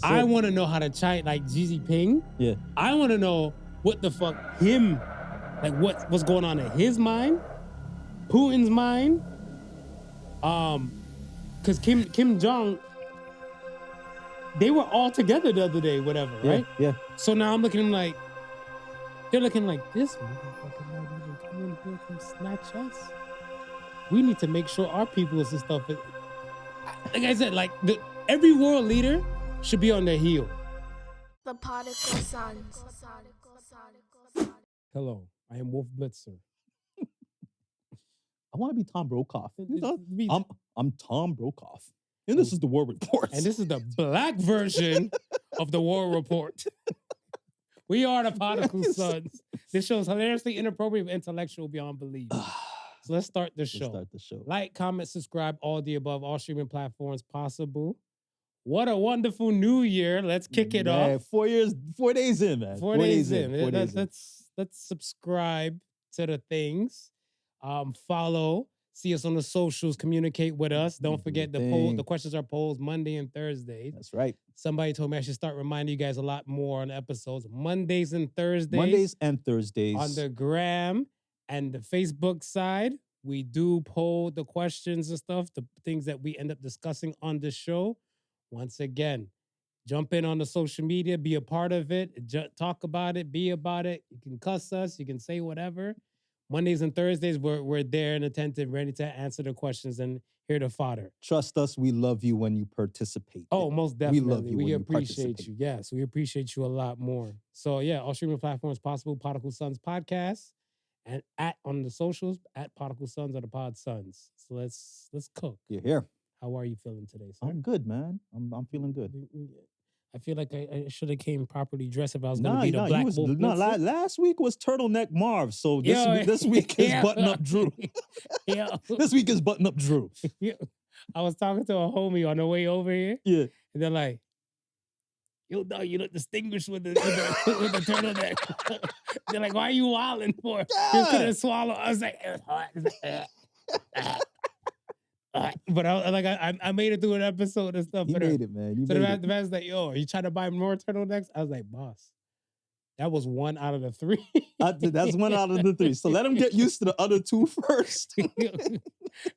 I want to know how to China, like Xi Jinping. Yeah. I want to know what the fuck like what's going on in his mind, Putin's mind. Because Kim Jong, they were all together the other day, whatever, right? Yeah. So now I'm looking at them like, they're looking like, this motherfucker might even come in here and snatch us. We need to make sure our peoples and stuff. Like I said, like every world leader should be on their heel. The Podical Sons. Hello, I am Wolf Blitzer. I want to be Tom Brokaw. I'm Tom Brokaw. And this is the War Report. And this is the black version of the War Report. We are the Podical Sons. This show is hilariously inappropriate, intellectual beyond belief. So let's start the show. Like, comment, subscribe, all the above, all streaming platforms possible. What a wonderful new year. Let's kick it off. 4 days in, man. 4 days in. Let's subscribe to the things. Follow. See us on the socials. Communicate with us. Don't forget the questions are posed Monday and Thursdays. That's right. Somebody told me I should start reminding you guys a lot more on episodes. Mondays and Thursdays. Mondays and Thursdays. On the gram and the Facebook side, we do poll the questions and stuff, the things that we end up discussing on the show. Once again, jump in on the social media, be a part of it, talk about it, be about it. You can cuss us, you can say whatever. Mondays and Thursdays, we're there and attentive, ready to answer the questions and hear the fodder. Trust us, we love you when you participate. Oh, most definitely. We love you. We appreciate you. Yes, we appreciate you a lot more. So yeah, all streaming platforms possible, Podical Sons Podcast. And on the socials, at Podical Sons or the Pod Sons. So let's cook. You're here. How are you feeling today, sir? I'm good, man. I'm feeling good. I feel like I should have came properly dressed if I was going to be the Black Wolf. Last week was Turtleneck Marv, so this week is Button Up Drew. This week is Button Up Drew. I was talking to a homie on the way over here. Yeah. And they're like, yo, dog, you look distinguished with the turtleneck. They're like, why are you wilding for? You couldn't swallow. I was like, it was hot. But I made it through an episode and stuff. You made it, man. So the man's like, yo, are you trying to buy more turtlenecks? I was like, boss, that was 1 out of the 3. That's 1 out of the 3. So let him get used to the other 2 first.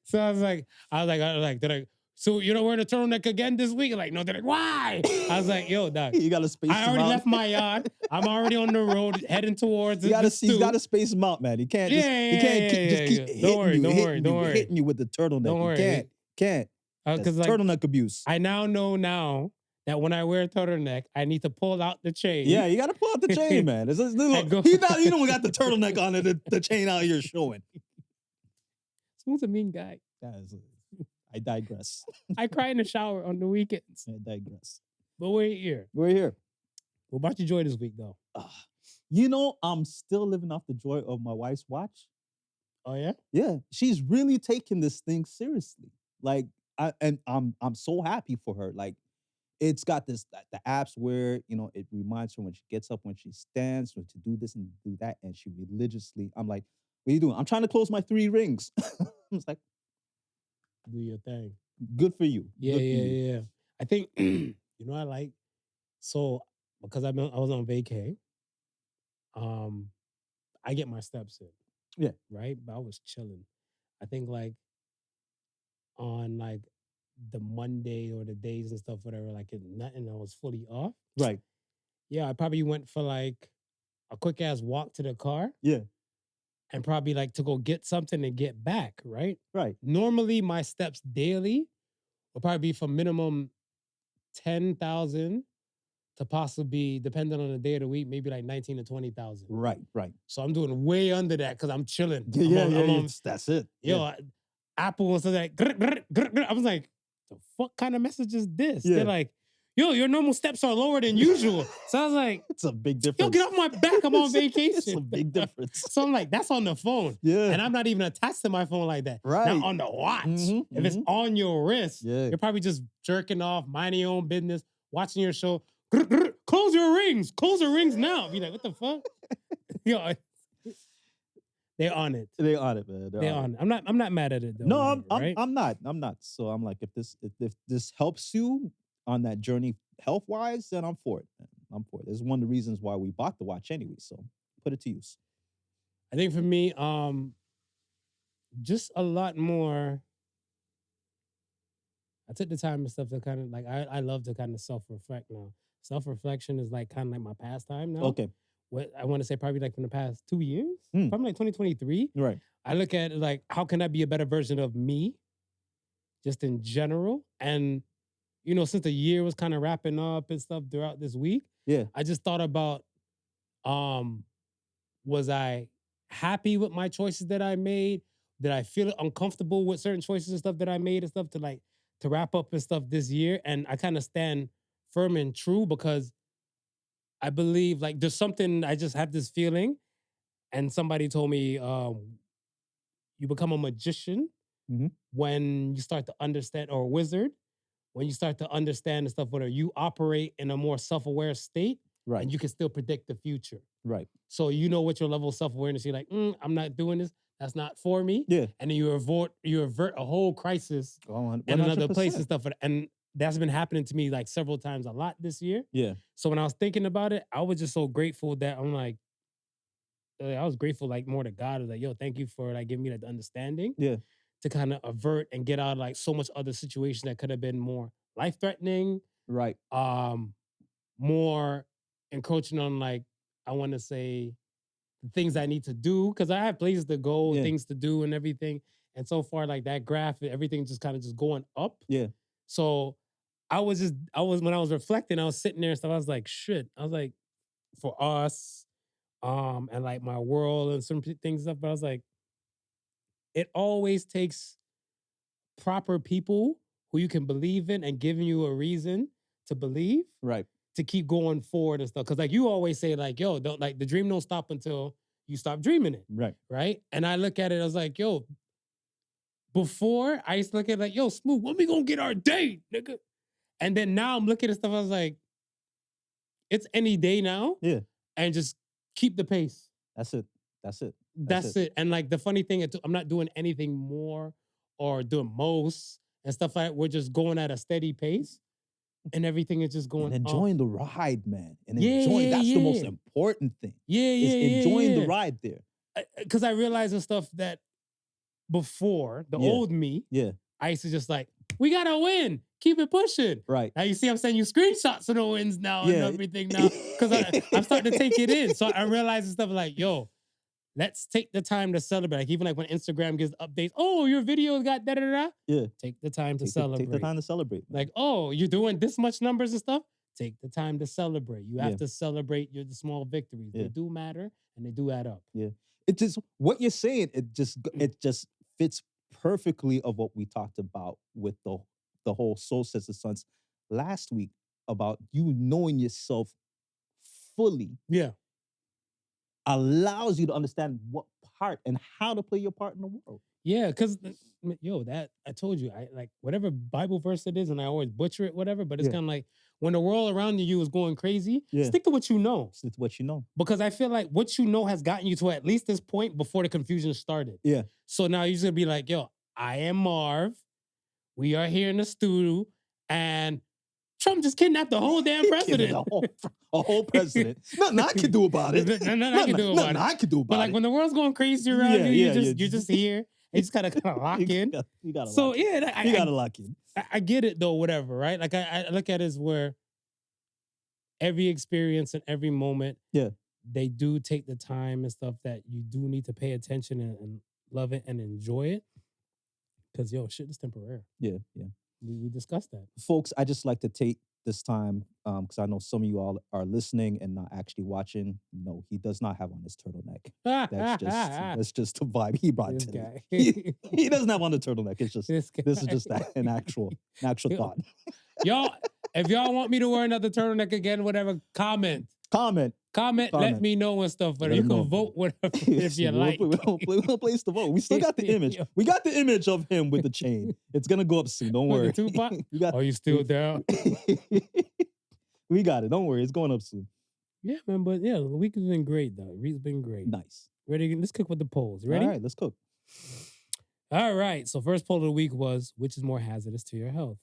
So I was like, they're like, so you're not wearing a turtleneck again this week? Like, no, they're like, why? I was like, yo, dog. You got to space him out. I already left my yard. I'm already on the road heading towards you got to space him out, man. He can't just keep hitting you with the turtleneck. Don't worry. Can't. Because turtleneck abuse. I now know that when I wear a turtleneck, I need to pull out the chain. Yeah, you got to pull out the chain, man. He don't got the turtleneck on it, the chain out here showing. Smooth's a mean guy. I digress. I cry in the shower on the weekends. I digress. But we're here. What about your joy this week, though? I'm still living off the joy of my wife's watch. Oh, yeah? Yeah. She's really taking this thing seriously. Like, I'm so happy for her. Like, it's got the apps where, it reminds her when she gets up, when she stands, when to do this and do that. And she religiously, I'm like, what are you doing? I'm trying to close my 3 rings. I was like, do your thing. Good for you. Yeah. I think, I like, so because I was on vacay, I get my steps in. Yeah. Right? But I was chilling. I think like on like the Monday or the days and stuff, whatever, like nothing, I was fully off. Right. Yeah, I probably went for like a quick ass walk to the car. Yeah. And probably like to go get something and get back, right? Right. Normally, my steps daily will probably be from minimum 10,000 to possibly, depending on the day of the week, maybe like 19 to 20,000. Right. So I'm doing way under that because I'm chilling. That's it. Yo, Apple was like, I was like, the fuck kind of message is this? Yeah. They're like, yo, your normal steps are lower than usual. So I was like, it's a big difference. Yo, get off my back. I'm on vacation. It's a big difference. So I'm like, that's on the phone. Yeah. And I'm not even attached to my phone like that. Right. Now on the watch. If it's on your wrist, you're probably just jerking off, minding your own business, watching your show. Close your rings. Close your rings now. Be like, what the fuck? Yo, they're on it. They're on it, man. They're on it. I'm not mad at it though. No, I'm not. So I'm like, if this helps you on that journey health wise, then I'm for it. Man. I'm for it. This is one of the reasons why we bought the watch anyway. So put it to use. I think for me, just a lot more. I took the time and stuff to kind of like I love to kind of self-reflect now. Self-reflection is like kind of like my pastime now. Okay. What I want to say probably like from the past 2 years, Mm. probably like 2023. Right. I look at it like, how can I be a better version of me just in general? And, you know, since the year was kind of wrapping up and stuff throughout this week, Yeah. I just thought about, was I happy with my choices that I made? Did I feel uncomfortable with certain choices and stuff that I made and stuff to wrap up and stuff this year? And I kind of stand firm and true because I believe like there's something, I just have this feeling. And somebody told me, you become a magician Mhm. when you start to understand, or a wizard, when you start to understand the stuff, whether you operate in a more self-aware state Right. and you can still predict the future. Right. So you know what your level of self-awareness, you're like, I'm not doing this. That's not for me. Yeah. And then you avert a whole crisis Oh, in another place and 100%. stuff. And that's been happening to me like several times a lot this year. Yeah. So when I was thinking about it, I was just so grateful that I'm like, I was grateful like more to God. I was like, yo, thank you for like giving me that understanding. Yeah. To kind of avert and get out of like so much other situations that could have been more life-threatening, Right. more encroaching on like, I want to say the things I need to do, because I have places to go, Yeah. things to do and everything. And so far, like that graph, everything just kind of just going up. Yeah. So when I was reflecting, I was sitting there and stuff, I was like, shit. I was like, for us, and like my world and some things stuff, but I was like, it always takes proper people who you can believe in and giving you a reason to believe Right. to keep going forward and stuff. Cause like you always say, like, yo, don't like the dream don't stop until you stop dreaming it. Right. Right. And I look at it, I was like, yo, before I used to look at it like, yo, Smooth, when we gonna get our date, nigga? And then now I'm looking at stuff, I was like, it's any day now. Yeah. And just keep the pace. That's it. That's it. That's it. And like the funny thing, I'm not doing anything more or doing most and stuff like that. We're just going at a steady pace and everything is just going and enjoying the ride, man. And Yeah, enjoying, that's the yeah. most important thing. Yeah, Is yeah, enjoying yeah. the ride there. Because I realized the stuff that before, the Yeah. old me, Yeah. I used to just like, we gotta win. Keep it pushing. Right. Now you see I'm sending you screenshots of the wins now and Yeah. everything now. Because I'm starting to take it in. So I realized the stuff like, yo, let's take the time to celebrate. Like even like when Instagram gives updates, oh, your video got da-da-da-da. Yeah. Take the time to Take celebrate. the time to celebrate. Man. Like, oh, you're doing this much numbers and stuff? Take the time to celebrate. You have Yeah. to celebrate the small victories. Yeah. They do matter and they do add up. Yeah. It just, what you're saying, it just fits perfectly of what we talked about with the whole Soul Sisters Sons last week about you knowing yourself fully. Yeah. Allows you to understand what part and how to play your part in the world. Yeah, because yo, that I told you, I like whatever Bible verse it is, and I always butcher it, whatever. But it's Yeah. kind of like when the world around you is going crazy, Yeah. stick to what you know. It's what you know. Because I feel like what you know has gotten you to at least this point before the confusion started. Yeah. So now you're just gonna be like, yo, I am Marv. We are here in the studio, and Trump just kidnapped the whole damn president. a whole president. Nothing I can do about it. Nothing I can do about it. I can do about But like it. when the world's going crazy around you, you're just here. You just gotta kind of lock in. You gotta So lock in. yeah, You gotta lock in. I get it though, whatever, right? Like I look at it as where every experience and every moment, Yeah. they do take the time and stuff that you do need to pay attention and love it and enjoy it. Because yo, shit is temporary. Yeah, yeah. We discussed that. Folks, I just like to take this time, because I know some of you all are listening and not actually watching. No, he does not have on his turtleneck. That's just a vibe he brought This today. guy. He doesn't have on the turtleneck. It's just This this is guy. just an actual thought. Y'all, if y'all want me to wear another turtleneck again, whatever, comment. Comment. Let me know and stuff. But Let you him can know. vote whatever if you like. We'll place the vote. We still got the image. We got the image of him with the chain. It's gonna go up soon. Don't With worry. the Tupac? We got. Are you still down? We got it. Don't worry. It's going up soon. Yeah, man. But yeah, the week has been great, though. The week's been great. Nice. Ready? Let's cook with the polls. Ready? All right. Let's cook. All right. So first poll of the week was, which is more hazardous to your health?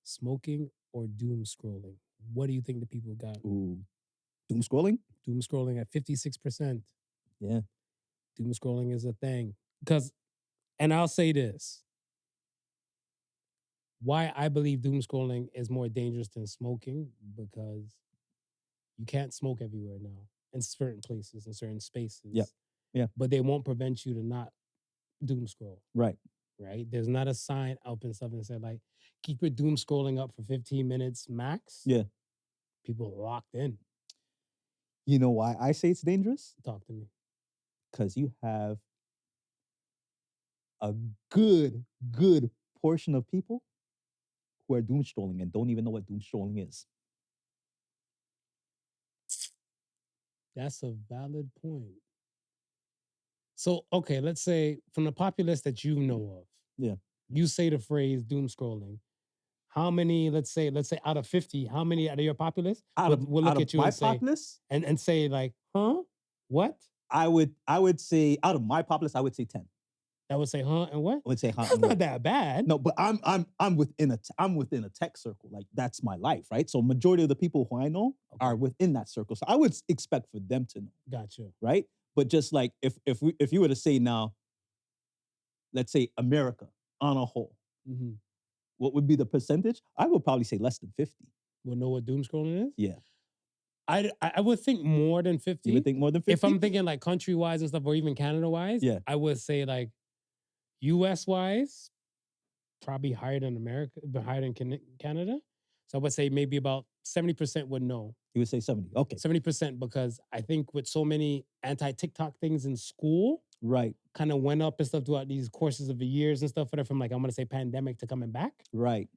Smoking or doom scrolling? What do you think the people got? Ooh, doom scrolling. Doom scrolling at 56%. Yeah. Doom scrolling is a thing. And I'll say this. Why I believe doom scrolling is more dangerous than smoking, because you can't smoke everywhere now in certain places, in certain spaces. Yeah. But they won't prevent you to not doom scroll. Right. Right? There's not a sign up and stuff that said, like, keep your doom scrolling up for 15 minutes max. Yeah. People are locked in. You know why I say it's dangerous? Talk to me. Because you have a good portion of people who are doom scrolling and don't even know what doom scrolling is. That's a valid point. So, okay, let's say from the populace that you know of, Yeah. you say the phrase doom scrolling. How many, let's say out of 50, how many out of your populace will look at you my and say, populace, and say like, huh? What? I would say out of my populace, I would say 10. That would say, huh, and what? I would say, huh? That's and not what. that bad. No, but I'm within a tech circle. Like that's my life, right? So majority of the people who I know are within that circle. So I would expect for them to know. Gotcha. Right? But just like if you were to say now, let's say America on a whole, Mm-hmm. what would be the percentage? I would probably say less than 50. We'll know what doom scrolling is? Yeah. I would think more than 50. You would think more than 50? If I'm thinking like country-wise and stuff, or even Canada-wise, Yeah. I would say like US-wise, probably higher than America, but higher than Canada. So I would say maybe about 70% would know. You would say 70. Okay. 70%, because I think with so many anti-TikTok things in school, Right. kind of went up and stuff throughout these courses of the years and stuff, whatever, from like, I'm going to say pandemic to coming back. Right.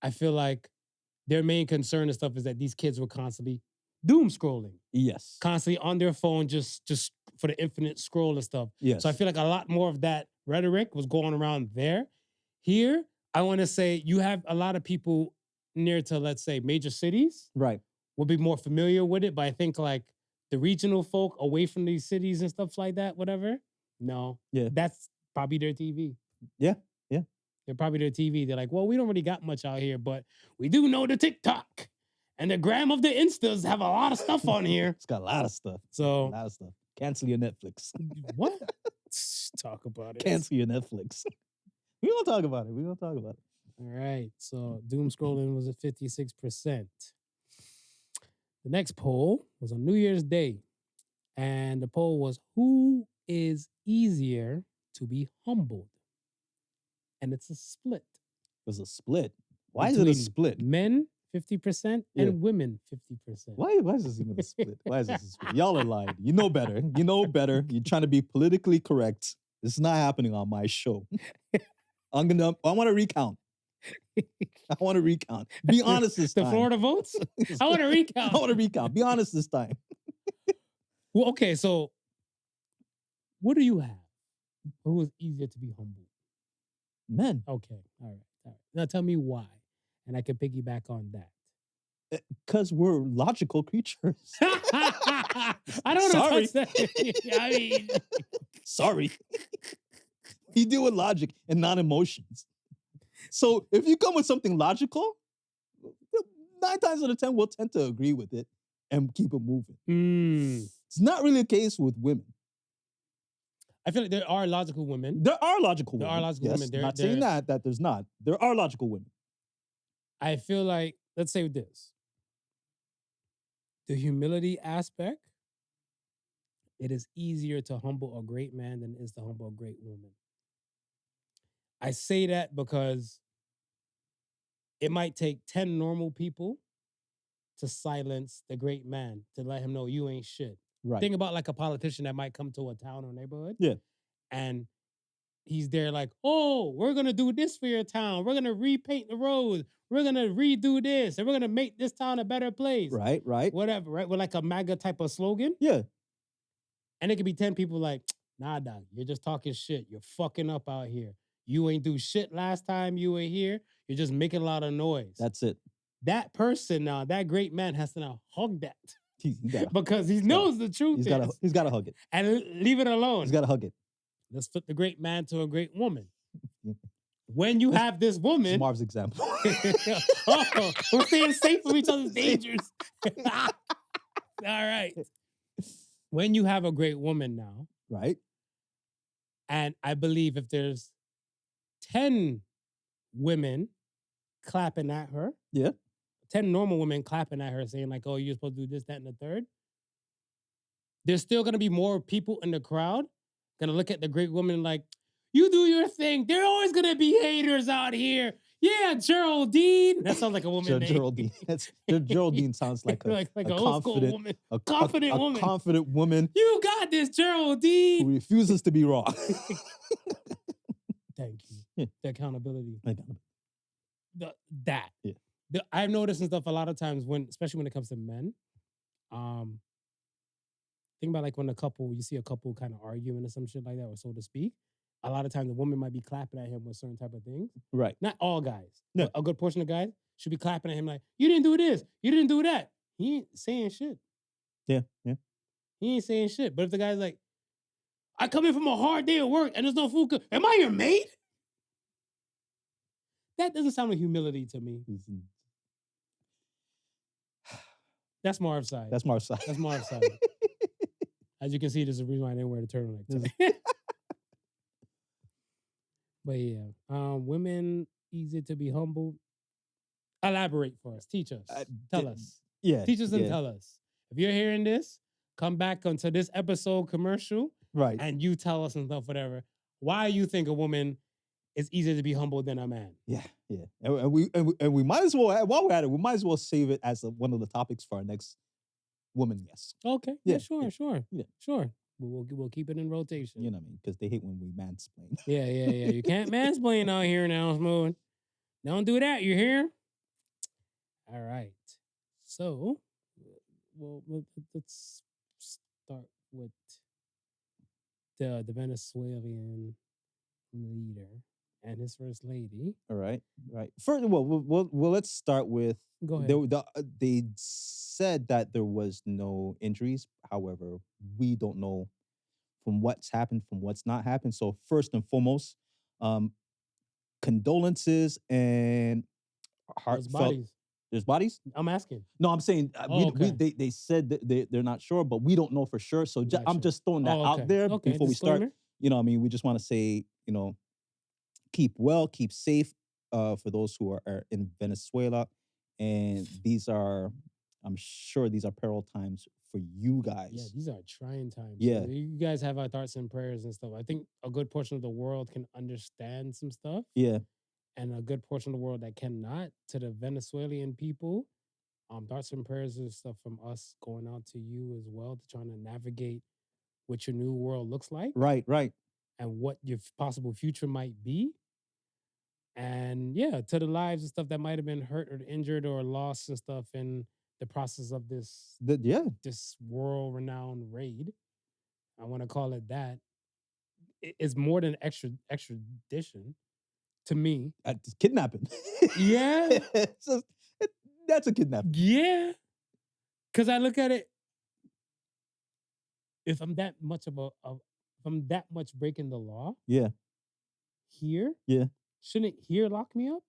I feel like their main concern and stuff is that these kids were constantly doom scrolling. Yes. Constantly on their phone, just for the infinite scroll and stuff. Yes. So I feel like a lot more of that rhetoric was going around there. Here, I want to say you have a lot of people near to, let's say, major cities. Right. Will be more familiar with it, but I think like the regional folk away from these cities and stuff like that, whatever. No. Yeah. That's probably their TV. Yeah. Yeah. They're probably their TV. They're like, well, we don't really got much out here, but we do know the TikTok and the gram of the Instas have a lot of stuff on here. It's got a lot of stuff. So A lot of stuff. Cancel your Netflix. what? Talk about it. Cancel your Netflix. We don't talk about it. We don't talk about it. All right. So doom scrolling was at 56%. The next poll was on New Year's Day. And the poll was, who is easier to be humbled? And it's a split. There's a split. Why is it a Between split? Men, 50%, Yeah. and women, 50%. Why is this even a split? Why is this a split? Y'all are lying. You know better. You know better. You're trying to be politically correct. This is not happening on my show. I want to recount. I want to recount. Be honest this time. The Florida votes? I want to recount. I want to recount. Be honest this time. Well, okay, so what do you have? Who is easier to be humbled? Men. Okay, all right. Now tell me why, and I can piggyback on that. Because we're logical creatures. I don't want to touch that. I mean, sorry. You deal with logic and not emotions. So if you come with something logical, 9 times out of 10 we'll tend to agree with it and keep it moving. It's not really a case with women. I feel like there are logical women. There are logical women. There are logical women. Not saying that there's not. There are logical women. I feel like, let's say this. The humility aspect, it is easier to humble a great man than it is to humble a great woman. I say that because it might take 10 normal people to silence the great man, to let him know you ain't shit. Right. Think about like a politician that might come to a town or neighborhood. Yeah. And he's there like, oh, we're going to do this for your town. We're going to repaint the roads. We're going to redo this. And we're going to make this town a better place. Right. Whatever, right? With like a MAGA type of slogan. Yeah. And it could be 10 people like, nah, dog, you're just talking shit. You're fucking up out here. You ain't do shit last time you were here. You're just making a lot of noise. That's it. That person now, that great man has to now hug that. Because he knows the truth. He's got to hug it. And leave it alone. He's got to hug it. Let's flip the great man to a great woman. when you have this It's woman, Marv's example. oh, we're staying safe from each other's dangers. All right. When you have a great woman now, Right? and I believe if there's 10 women clapping at her, Yeah. 10 normal women clapping at her saying, like, oh, you're supposed to do this, that, and the third, there's still gonna be more people in the crowd gonna look at the great woman like, you do your thing. There are always gonna be haters out here. Yeah, Geraldine. That sounds like a woman name. Geraldine. Geraldine sounds like like a an old school confident, woman. a Confident woman. confident woman You got this, Geraldine. who refuses to be wrong. Thank you. Yeah. The accountability. Accountability. That. Yeah. I've noticed and stuff a lot of times especially when it comes to men. Think about like when you see a couple kind of arguing or some shit like that, or so to speak. A lot of times the woman might be clapping at him with certain type of things. Right. Not all guys. No. But a good portion of guys should be clapping at him like, you didn't do this, you didn't do that. He ain't saying shit. Yeah. Yeah. He ain't saying shit. But if the guy's like, I come in from a hard day at work and there's no food cooked, am I your mate? That doesn't sound like humility to me. That's Marv's side. That's Marv's side. That's Marv's side. As you can see, there's a reason why I didn't wear the turtleneck today. But yeah, women easy to be humbled. Elaborate for us. Teach us. Tell us. Yeah. Teach us and tell us. If you're hearing this, come back onto this episode commercial. Right. And you tell us and stuff, whatever. Why you think a woman is easier to be humbled than a man? Yeah. Yeah. And we might as well, while we're at it, we might as well save it as one of the topics for our next woman guest. Okay. Yeah, Sure. Yeah. Sure. We'll keep it in rotation. You know what I mean? Because they hate when we mansplain. Yeah. You can't mansplain out here now, Smooth. Don't do that. You hear? All right. So, let's start with the Venezuelan leader and his first lady. All right. Right. First, well, let's start with. Go ahead. They said that there was no injuries. However, we don't know from what's happened, from what's not happened. So first and foremost, condolences and heartfelt. Bodies. There's bodies? I'm asking. No, I'm saying they said that they're not sure, but we don't know for sure. So I'm just throwing that out there before we start. You know what I mean? We just want to say, keep well, keep safe for those who are in Venezuela. And I'm sure these are peril times for you guys. Yeah, these are trying times. Yeah. So you guys have our thoughts and prayers and stuff. I think a good portion of the world can understand some stuff. Yeah. And a good portion of the world that cannot. To the Venezuelan people, thoughts and prayers and stuff from us going out to you as well, to trying to navigate what your new world looks like. Right. And what your possible future might be. And yeah, to the lives and stuff that might have been hurt or injured or lost and stuff in the process of this world-renowned raid. I want to call it that. It's more than extradition to me. It's kidnapping. Yeah. That's a kidnapping. Yeah. Because I look at it, if I'm that much breaking the law. Yeah. Here. Yeah. Shouldn't here lock me up?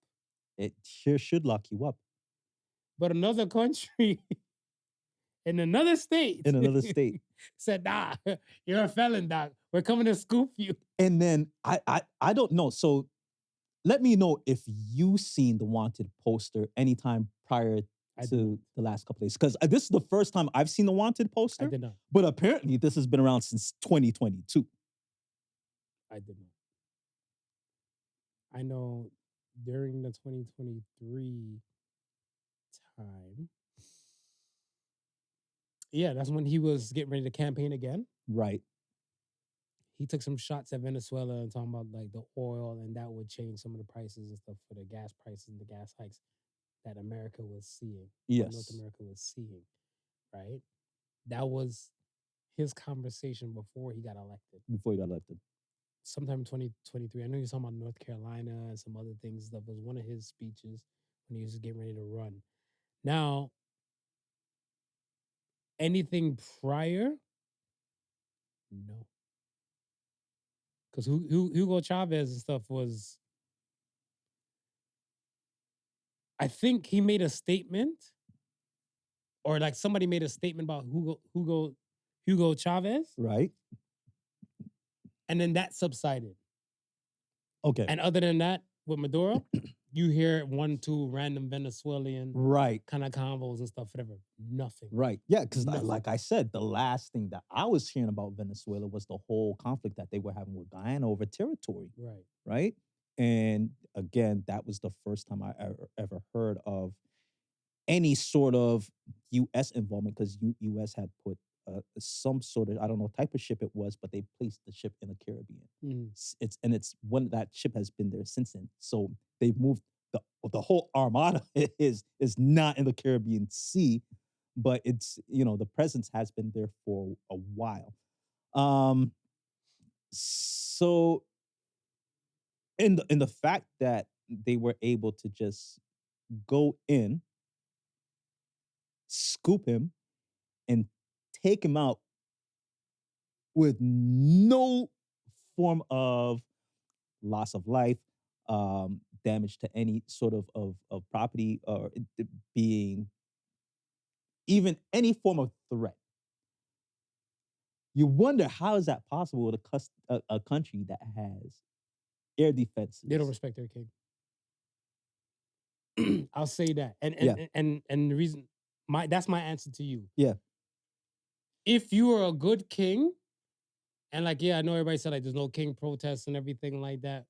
It here should lock you up. But another country in another state said, nah, you're a felon, doc. We're coming to scoop you. And then I don't know. So let me know if you seen the wanted poster anytime prior to the last couple days. Because this is the first time I've seen the wanted poster. I did not. But apparently this has been around since 2022. I did not. I know during the 2023 time. Yeah, that's when he was getting ready to campaign again. Right. He took some shots at Venezuela and talking about like the oil, and that would change some of the prices and stuff for the gas prices and the gas hikes that America was seeing. Yes. North America was seeing. Right? That was his conversation before he got elected. Sometime in 2023. I know he was talking about North Carolina and some other things. That was one of his speeches when he was getting ready to run. Now, anything prior? No. Because Hugo Chavez and stuff was I think he made a statement, or like somebody made a statement about Hugo Chavez, Right. and then that subsided. Okay. And other than that, with Maduro, you hear 1-2 random Venezuelan Right. kind of convos and stuff, whatever. Nothing. Right. Yeah, because Nothing. like I said, the last thing that I was hearing about Venezuela was the whole conflict that they were having with Guyana over territory. Right. Right. And again, that was the first time I ever heard of any sort of U.S. involvement, because U.S. had put some sort of, I don't know, type of ship it was, but they placed the ship in the Caribbean. Mhm. It's one that ship has been there since then. So they've moved the whole armada is not in the Caribbean Sea, but it's, the presence has been there for a while. So in the fact that they were able to just go in, scoop him, and take him out with no form of loss of life, damage to any sort of property, or being even any form of threat. You wonder, how is that possible with a country that has air defenses? They don't respect their king. I'll say that. And Yeah. and the reason that's my answer to you. Yeah. If you are a good king, and like, yeah, I know everybody said like there's no king protests and everything like that.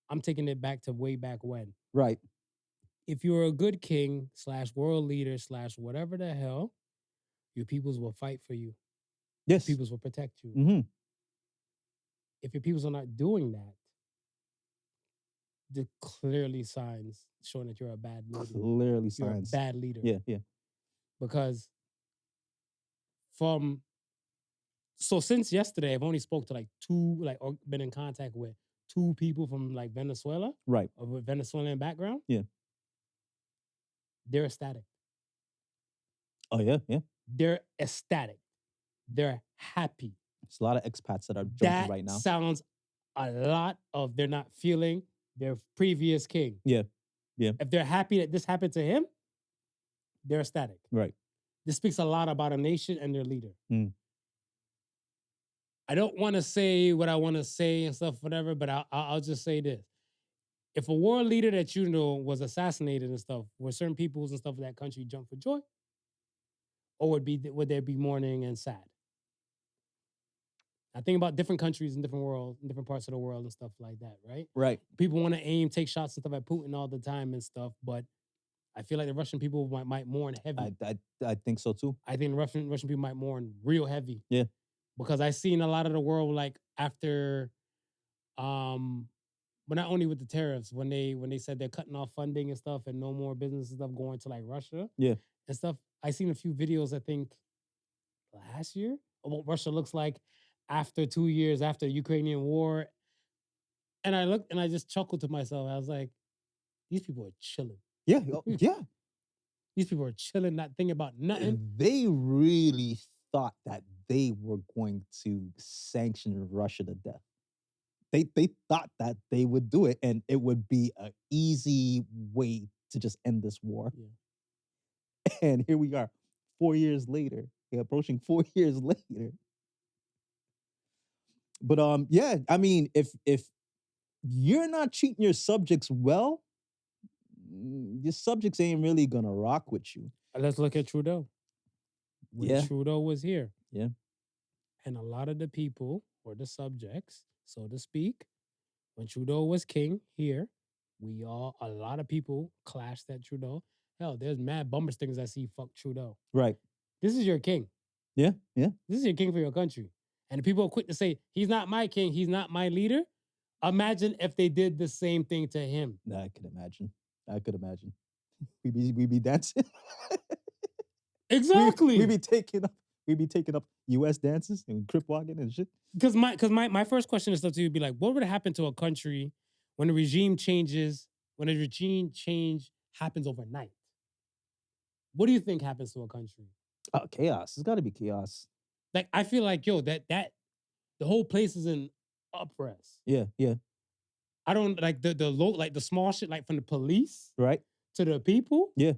I'm taking it back to way back when. Right. If you're a good king / world leader / whatever the hell, your peoples will fight for you. Yes. Your peoples will protect you. Mm-hmm. If your peoples are not doing that, the clearly signs showing that you're a bad leader. Clearly You're signs. a bad leader. Yeah. Yeah. Because since yesterday, I've only spoke to like 2, or been in contact with 2 people from like Venezuela, Right. or with Venezuelan background. Yeah. They're ecstatic. Oh yeah. Yeah. They're ecstatic. They're happy. There's a lot of expats that are jumping right now. That sounds a lot of they're not feeling their previous king. Yeah. Yeah. If they're happy that this happened to him, they're ecstatic. Right. This speaks a lot about a nation and their leader. Mm. I don't want to say what I want to say and stuff, whatever, but I'll just say this. If a world leader that you know was assassinated and stuff, would certain peoples and stuff of that country jump for joy? Or would there be mourning and sad? I think about different countries in different world, in different parts of the world and stuff like that, right? Right. People want to take shots and stuff at Putin all the time and stuff, but I feel like the Russian people might mourn heavy. I think so too. I think Russian people might mourn real heavy. Yeah. Because I've seen a lot of the world like after, but not only with the tariffs, when they said they're cutting off funding and stuff and no more business and stuff going to like Russia. Yeah. And stuff. I seen a few videos, I think last year, of what Russia looks like after 2 years after the Ukrainian war. And I looked and I just chuckled to myself. I was like, these people are chilling. Yeah. Yeah. These people are chilling, not thinking about nothing. They really thought that they were going to sanction Russia to death. They thought that they would do it, and it would be an easy way to just end this war. Yeah. And here we are, 4 years later, approaching 4 years later. But yeah, I mean, if you're not treating your subjects well, your subjects ain't really gonna rock with you. Let's look at Trudeau. When Trudeau was here. Yeah. And a lot of the people, or the subjects, so to speak, when Trudeau was king here, a lot of people clashed at Trudeau. Hell, there's mad bumper stickers I see, fuck Trudeau. Right. This is your king. Yeah. Yeah. This is your king for your country. And the people are quick to say, he's not my king, he's not my leader. Imagine if they did the same thing to him. I could imagine. We be dancing. Exactly. We be taking up US dances and crip walking and shit. Because my first question is stuff to you would be like, what would happen to a country when the regime changes, when a regime change happens overnight? What do you think happens to a country? Chaos. It's gotta be chaos. Like, I feel like, that the whole place is in uprest. Yeah, yeah. I don't like the low, like the small shit, like from the police, right? to the people. Yeah.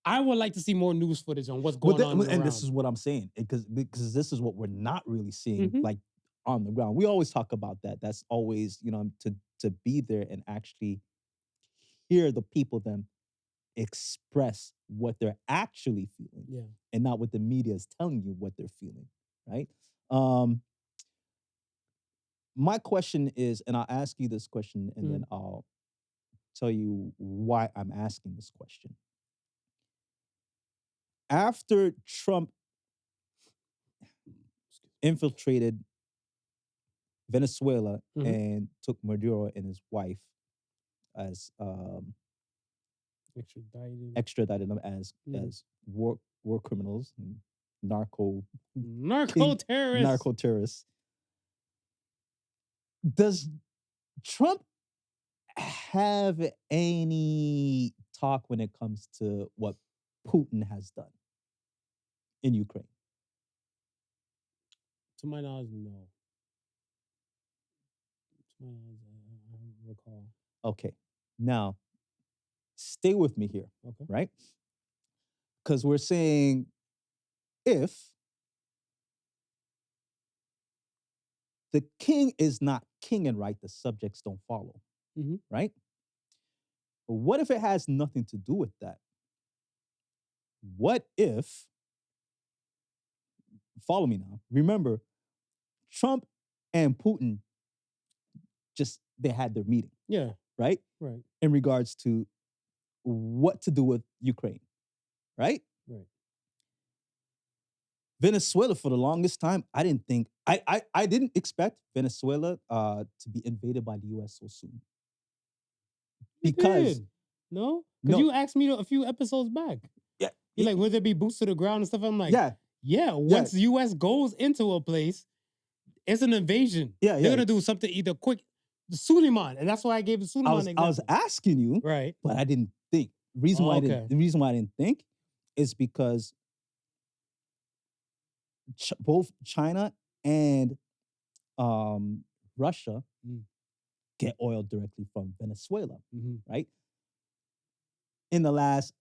I would like to see more news footage on what's going on And around. this is what I'm saying, because this is what we're not really seeing, Mhm. like on the ground. We always talk about that. That's always, to be there and actually hear the people them express what they're actually feeling, Yeah. and not what the media is telling you what they're feeling, right? My question is, and I'll ask you this question, and then I'll tell you why I'm asking this question. After Trump infiltrated Venezuela and took Maduro and his wife as extradited them as war criminals and narco terrorists. Does Trump have any talk when it comes to what Putin has done in Ukraine? To my knowledge, no. To my knowledge, I don't recall. Okay. Now, stay with me here, Okay. right? Because we're saying if the king is not king and right, the subjects don't follow, right? But what if it has nothing to do with that? What if, follow me now, remember, Trump and Putin they had their meeting. Yeah. Right? Right. In regards to what to do with Ukraine, right? Right. Venezuela, for the longest time, I didn't expect Venezuela to be invaded by the US so soon. Because no, you asked me a few episodes back. Yeah, you're like, would there be boots to the ground and stuff? I'm like, yeah. Once the US goes into a place, it's an invasion. Yeah, they're gonna do something either quick. The Suleiman, and that's why I gave the Suleiman example. I was asking you, right? But I didn't think. The reason why I didn't think is because both China and Russia get oil directly from Venezuela, right? In the last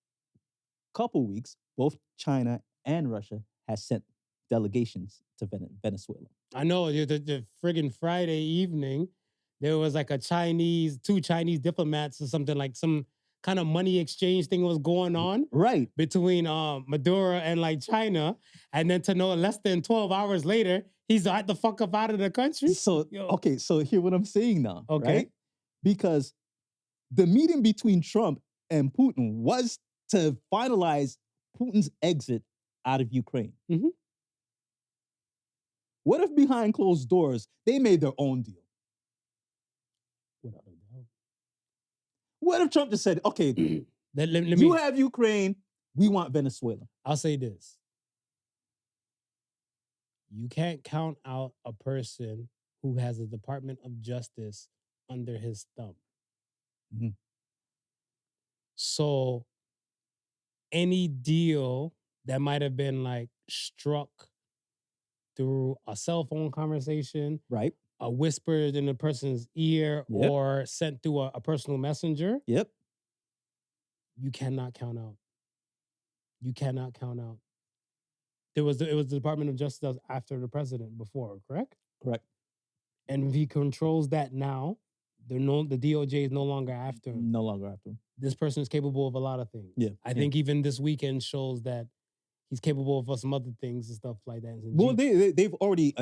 couple weeks, both China and Russia has sent delegations to Venezuela. I know the friggin' Friday evening, there was like two Chinese diplomats or something, like some kind of money exchange thing was going on, right, between Maduro and like China, and then to know less than 12 hours later, he's the fuck up out of the country. So okay, so hear what I'm saying now, right? Because the meeting between Trump and Putin was to finalize Putin's exit out of Ukraine. What if behind closed doors, they made their own deal? Without a doubt. What if Trump just said, okay, you have Ukraine, we want Venezuela? I'll say this. You can't count out a person who has a Department of Justice under his thumb. So any deal that might have been like struck through a cell phone conversation, right, a whispered in a person's ear, or sent through a personal messenger, you cannot count out. You cannot count out. It was the Department of Justice that was after the president before, correct? Correct. And if he controls that now, the DOJ is no longer after him. No longer after him. This person is capable of a lot of things. Yeah. I think even this weekend shows that he's capable of some other things and stuff like that. Well, they've already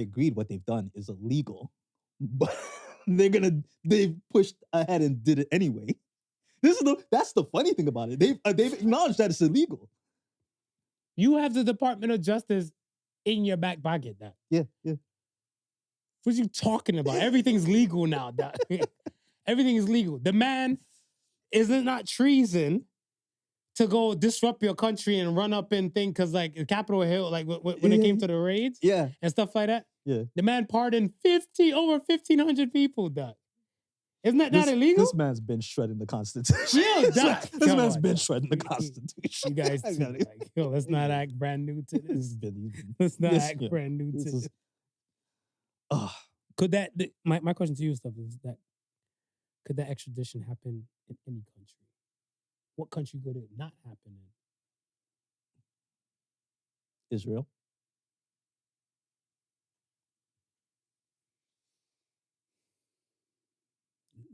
agreed what they've done is illegal, but they've pushed ahead and did it anyway. That's the funny thing about it. They've acknowledged that it's illegal. You have the Department of Justice in your back pocket, Doc. Yeah. What are you talking about? Everything's legal now, Doc. Everything is legal. The man, is it not treason to go disrupt your country and run up and think, because like Capitol Hill, like when it came to the raids and stuff like that, the man pardoned over 1,500 people, Doc. Isn't that not illegal? This man's been shredding the Constitution. Chill, Doc. This man's been shredding the Constitution. You guys, let's not act brand new to this. Let's not act brand new to this. Could that, my question to you, stuff is that, could that extradition happen in any country? what country could it not happen in? Israel.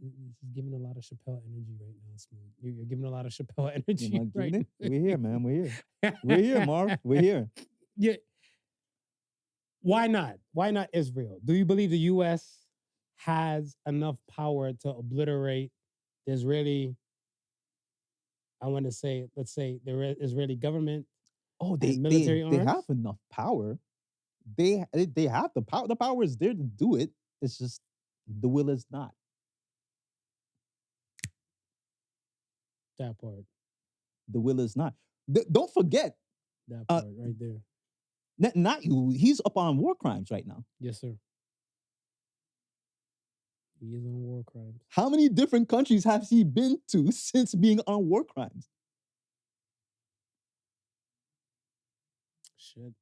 This is giving a lot of Chappelle energy right now, Smooth. You're giving a lot of Chappelle energy. You mind giving right it? We're here, man. We're here. We're here, Marv. We're here. Yeah. Why not? Why not Israel? Do you believe the U.S. has enough power to obliterate the Israeli, I want to say, let's say, the Israeli government? Oh, and military they arms? have enough power. They have the power. The power is there to do it. It's just the will is not. That part. The will is not. Don't forget, That part right there. not you. He's up on war crimes right now. Yes, sir. He is on war crimes. How many different countries has he been to since being on war crimes? Shit.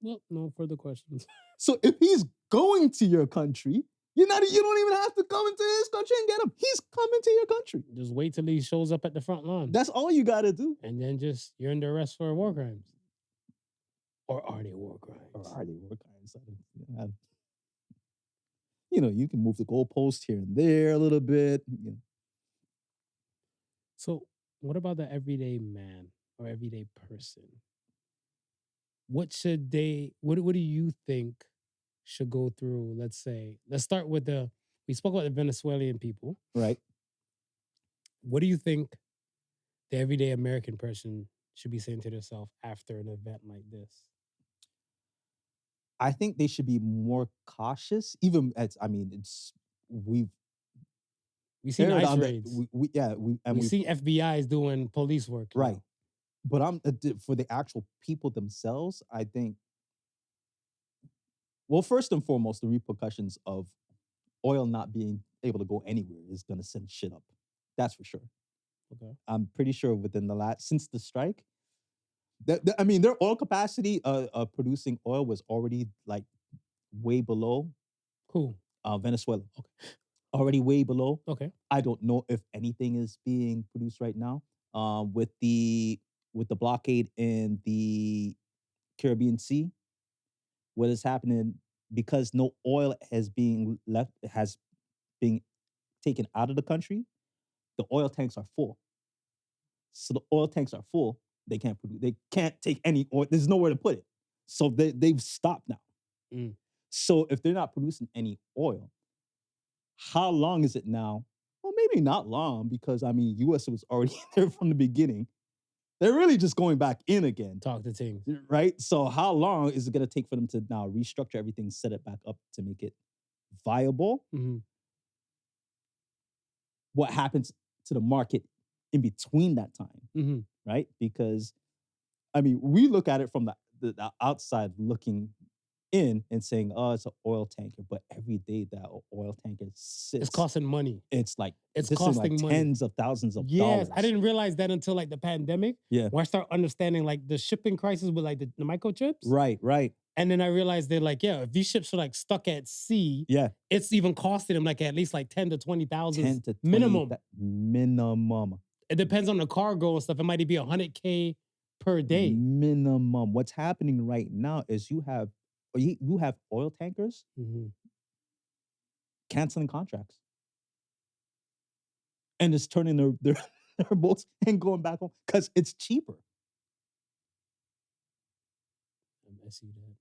Well, no further questions. So if he's going to your country, you don't even have to come into his country and get him. He's coming to your country. Just wait till he shows up at the front line. That's all you got to do. And then just you're under arrest for war crimes. Or are they war crimes? Or are they war crimes? You can move the goalpost here and there a little bit. So what about the everyday man or everyday person? What do you think should go through, let's start with we spoke about the Venezuelan people. Right. What do you think the everyday American person should be saying to themselves after an event like this? I think they should be more cautious. Even we've seen aired ICE on raids. we see FBI's doing police work. Right. now. But for the actual people themselves, I think, well, first and foremost, the repercussions of oil not being able to go anywhere is going to send shit up. That's for sure. Okay. I'm pretty sure since the strike, their oil capacity producing oil was already like way below. Who? Venezuela. Okay. Already way below. Okay. I don't know if anything is being produced right now. With the blockade in the Caribbean Sea, what is happening because no oil has been taken out of the country, the oil tanks are full. So the oil tanks are full. They can't produce. They can't take any oil. There's nowhere to put it. So they've stopped now. Mm. So if they're not producing any oil, how long is it now? Well, maybe not long because U.S. was already there from the beginning. They're really just going back in again. Talk to things. Right? So how long is it going to take for them to now restructure everything, set it back up to make it viable? Mm-hmm. What happens to the market in between that time? Mm-hmm. Right? Because, we look at it from the outside looking in and saying, oh, it's an oil tanker. But every day that oil tanker sits. It's costing money. It's like, it's costing money. Tens of thousands of Yes, dollars. I didn't realize that until like the pandemic. Yeah. Where I start understanding like the shipping crisis with like the microchips. Right. And then I realized they're like, yeah, if these ships are like stuck at sea, it's even costing them like at least like 10 to 20,000 minimum. Minimum. It depends on the cargo and stuff. It might be $100K per day. Minimum. What's happening right now is you have oil tankers canceling contracts. And it's turning their boats and going back home because it's cheaper. I see that.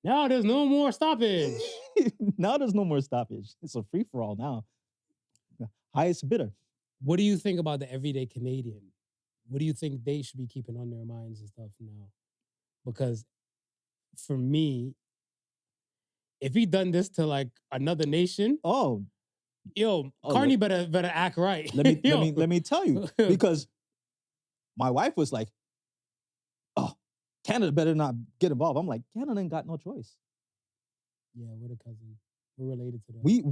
Now there's no more stoppage. Now there's no more stoppage. It's a free-for-all now. Highest bidder. What do you think about the everyday Canadian? What do you think they should be keeping on their minds and stuff now? Because for me, if he done this to like another nation, Carney better act right. Let me tell you, because my wife was like, "Oh, Canada better not get involved." I'm like, Canada ain't got no choice. Yeah, we're the cousins. We're related to them. We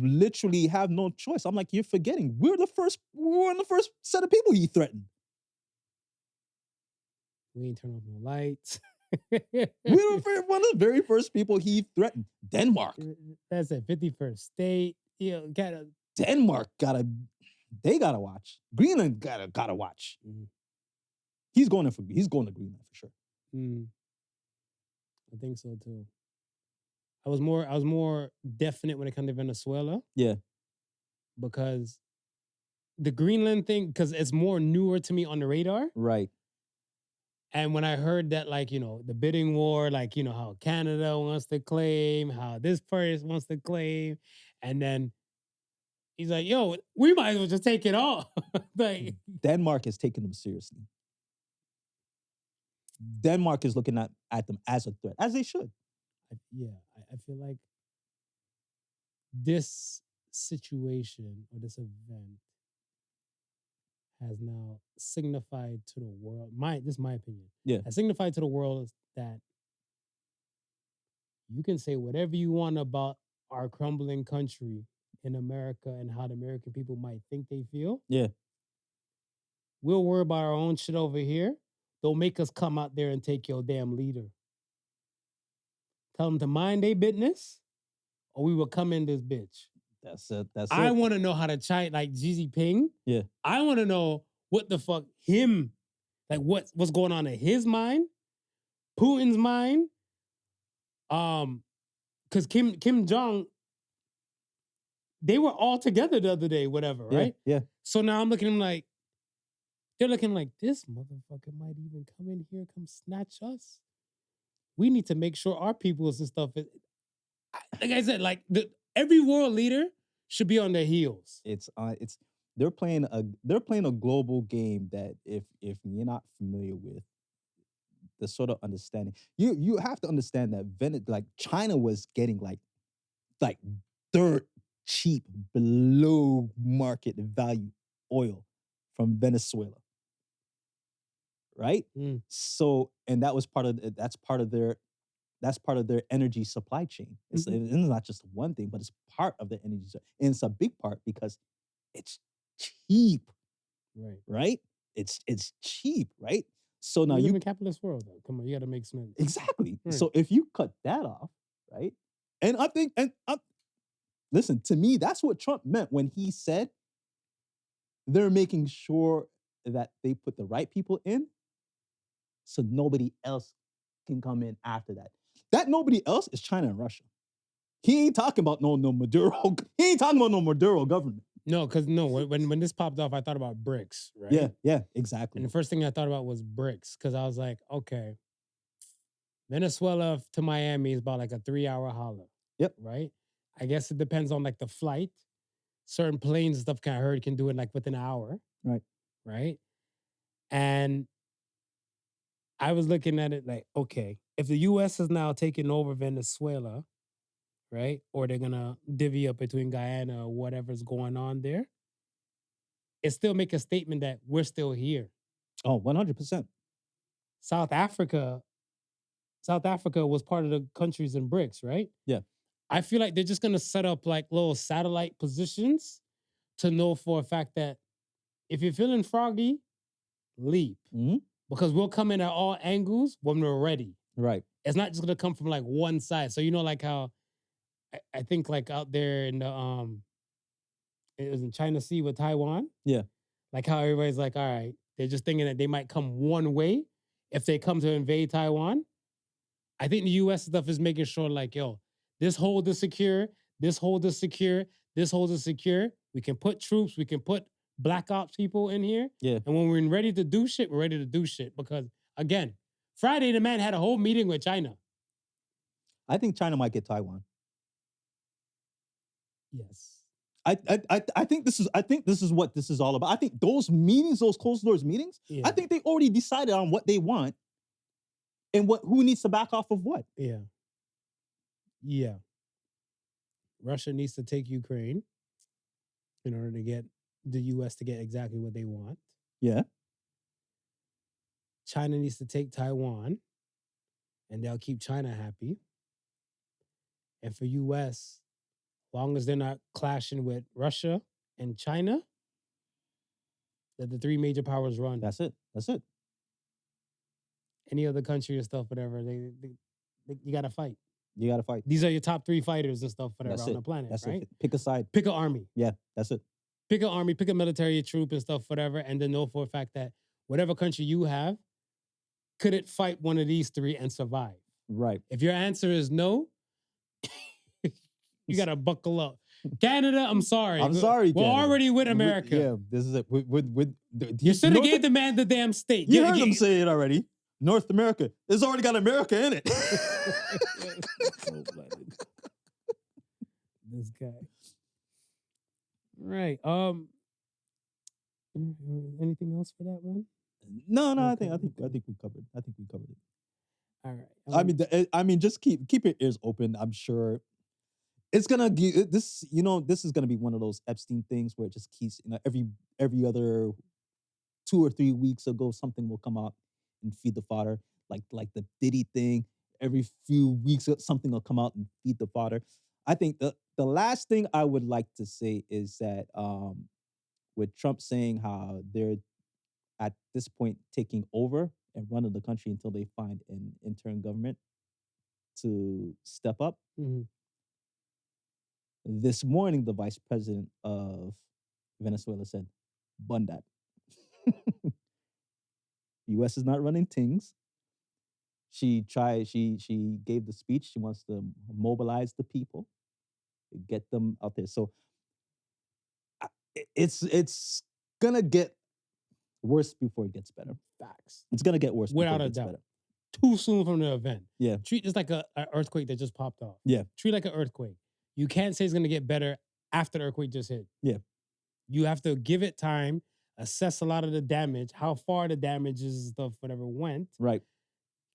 literally have no choice. I'm like, you're forgetting. We're one of the first set of people he threatened. We ain't turn off no lights. We're one of the very first people he threatened. Denmark. That's it. 51st state. Denmark got a. They gotta watch. Greenland gotta watch. Mhm. He's going to Greenland for sure. Mm. I think so too. I was more definite when it comes to Venezuela. Yeah. Because the Greenland thing, because it's more newer to me on the radar. Right. And when I heard that, like, the bidding war, like, how Canada wants to claim, how this person wants to claim, and then he's like, yo, we might as well just take it all. Like, Denmark is taking them seriously. Denmark is looking at them as a threat, as they should. I feel like this situation or this event has now signified to the world, this is my opinion. Yeah. Has signified to the world that you can say whatever you want about our crumbling country in America and how the American people might think they feel. Yeah. We'll worry about our own shit over here. Don't make us come out there and take your damn leader. Tell them to mind their business, or we will come in this bitch. That's it. I want to know how to China, like Xi Jinping. Yeah. I want to know what the fuck like what's going on in his mind, Putin's mind. Because Kim Jong, they were all together the other day, whatever, right? Yeah. So now I'm looking at them like, they're looking like, this motherfucker might even come in here, come snatch us. We need to make sure our peoples and stuff is, like I said, like every world leader should be on their heels. They're playing a global game that if you're not familiar with the sort of understanding, you have to understand that China was getting like dirt cheap, below market value oil from Venezuela. Right? Mm. So, and that's part of their energy supply chain. It's not just one thing, but it's part of the energy. And it's a big part because it's cheap. Right? It's cheap, right? So now you live in a capitalist world, though. Come on, you got to make sense. Exactly. Right. So if you cut that off, right? And I think, listen, to me, that's what Trump meant when he said they're making sure that they put the right people in so nobody else can come in after that. That nobody else is China and Russia. He ain't talking about no Maduro. He ain't talking about no Maduro government. No, because when this popped off, I thought about BRICS, right? Yeah, exactly. And the first thing I thought about was BRICS, because I was like, okay, Venezuela to Miami is about like a 3-hour holler. Yep. Right? I guess it depends on like the flight. Certain planes and stuff I heard can do it like within an hour. Right. Right? And I was looking at it like, okay, if the U.S. is now taking over Venezuela, right? Or they're going to divvy up between Guyana or whatever's going on there, it still make a statement that we're still here. Oh, 100%. South Africa was part of the countries in BRICS, right? Yeah. I feel like they're just going to set up like little satellite positions to know for a fact that if you're feeling froggy, leap. Mm-hmm. Because we'll come in at all angles when we're ready. Right. It's not just going to come from like one side. So, like how I think like out there in the, it was in China Sea with Taiwan. Yeah. Like how everybody's like, all right, they're just thinking that they might come one way if they come to invade Taiwan. I think the U.S. stuff is making sure like, yo, this hold is secure, this hold is secure, this hold is secure. We can put troops, we can put black ops people in here. Yeah. And when we're ready to do shit, we're ready to do shit. Because again, Friday the man had a whole meeting with China. I think China might get Taiwan. Yes. I think this is what this is all about. I think those meetings, those closed doors meetings, I think they already decided on what they want and who needs to back off of what. Yeah. Yeah. Russia needs to take Ukraine in order to get the U.S. to get exactly what they want. Yeah. China needs to take Taiwan, and they'll keep China happy. And for U.S., long as they're not clashing with Russia and China, that the three major powers run. That's it. Any other country or stuff, whatever, you got to fight. You got to fight. These are your top three fighters and stuff, whatever, that's on the planet, that's right? It. Pick a side. Pick an army. Yeah, that's it. pick an army, pick a military troop and stuff, whatever, and then know for a fact that whatever country you have, could it fight one of these three and survive? Right. If your answer is no, you gotta buckle up. Canada, I'm sorry. I'm sorry, We're Canada. already with America. Yeah, this is it. You should have gave the man the damn state. You heard him say it already. North America. It's already got America in it. This guy. Right. Anything else for that one? No, Okay. I think we covered. I think we covered it. All right. I mean, just keep your ears open. I'm sure it's gonna give this. This is gonna be one of those Epstein things where it just keeps. Every other 2 or 3 weeks ago, something will come out and feed the fodder, like the Diddy thing. Every few weeks, something will come out and feed the fodder. I think the last thing I would like to say is that with Trump saying how they're at this point taking over and running the country until they find an interim government to step up. Mm-hmm. This morning, the vice president of Venezuela said, "Bun that." U.S. is not running things. She gave the speech. She wants to mobilize the people, get them out there. So it's gonna get worse before it gets better. Facts. It's gonna get worse Without before a it gets doubt. better. Too soon from the event. Yeah. Treat this like an earthquake that just popped off. Yeah. Treat it like an earthquake. You can't say it's gonna get better after the earthquake just hit. Yeah. You have to give it time, assess a lot of the damage, how far the damages and stuff, whatever went. Right.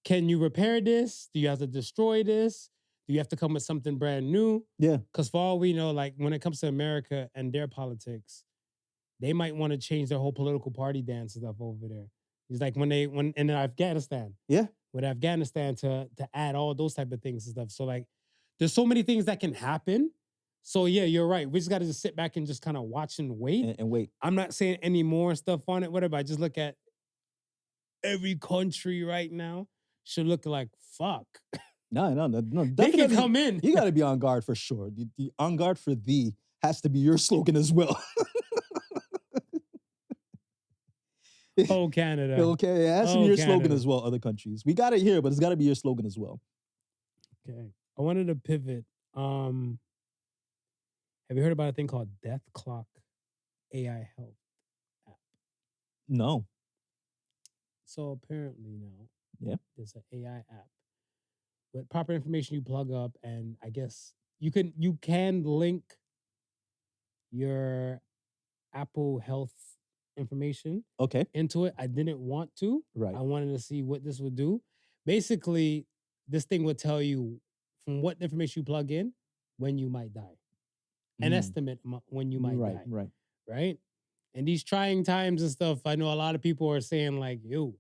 Can you repair this? Do you have to destroy this? Do you have to come with something brand new? Yeah. Because for all we know, like when it comes to America and their politics, they might want to change their whole political party dance and stuff over there. It's like when in Afghanistan. Yeah. With Afghanistan to add all those type of things and stuff. So like there's so many things that can happen. So yeah, you're right. We just got to just sit back and just kind of watch and wait. And wait. I'm not saying any more stuff on it, whatever. I just look at every country right now should look like fuck. No. They can come in. You got to be on guard for sure. The on guard for thee has to be your slogan as well. Oh, Canada. Okay, it has to be your slogan Canada. as well, other countries. We got it here, but it's got to be your slogan as well. Okay. I wanted to pivot. Have you heard about a thing called Death Clock AI Health app? No. So apparently now, Yeah. there's an AI app with proper information you plug up, and I guess you can link your Apple Health information Okay. into it. I didn't want to. Right. I wanted to see what this would do. Basically, this thing would tell you from what information you plug in when you might die. An estimate when you might die. Right? And these trying times and stuff, I know a lot of people are saying like, yo,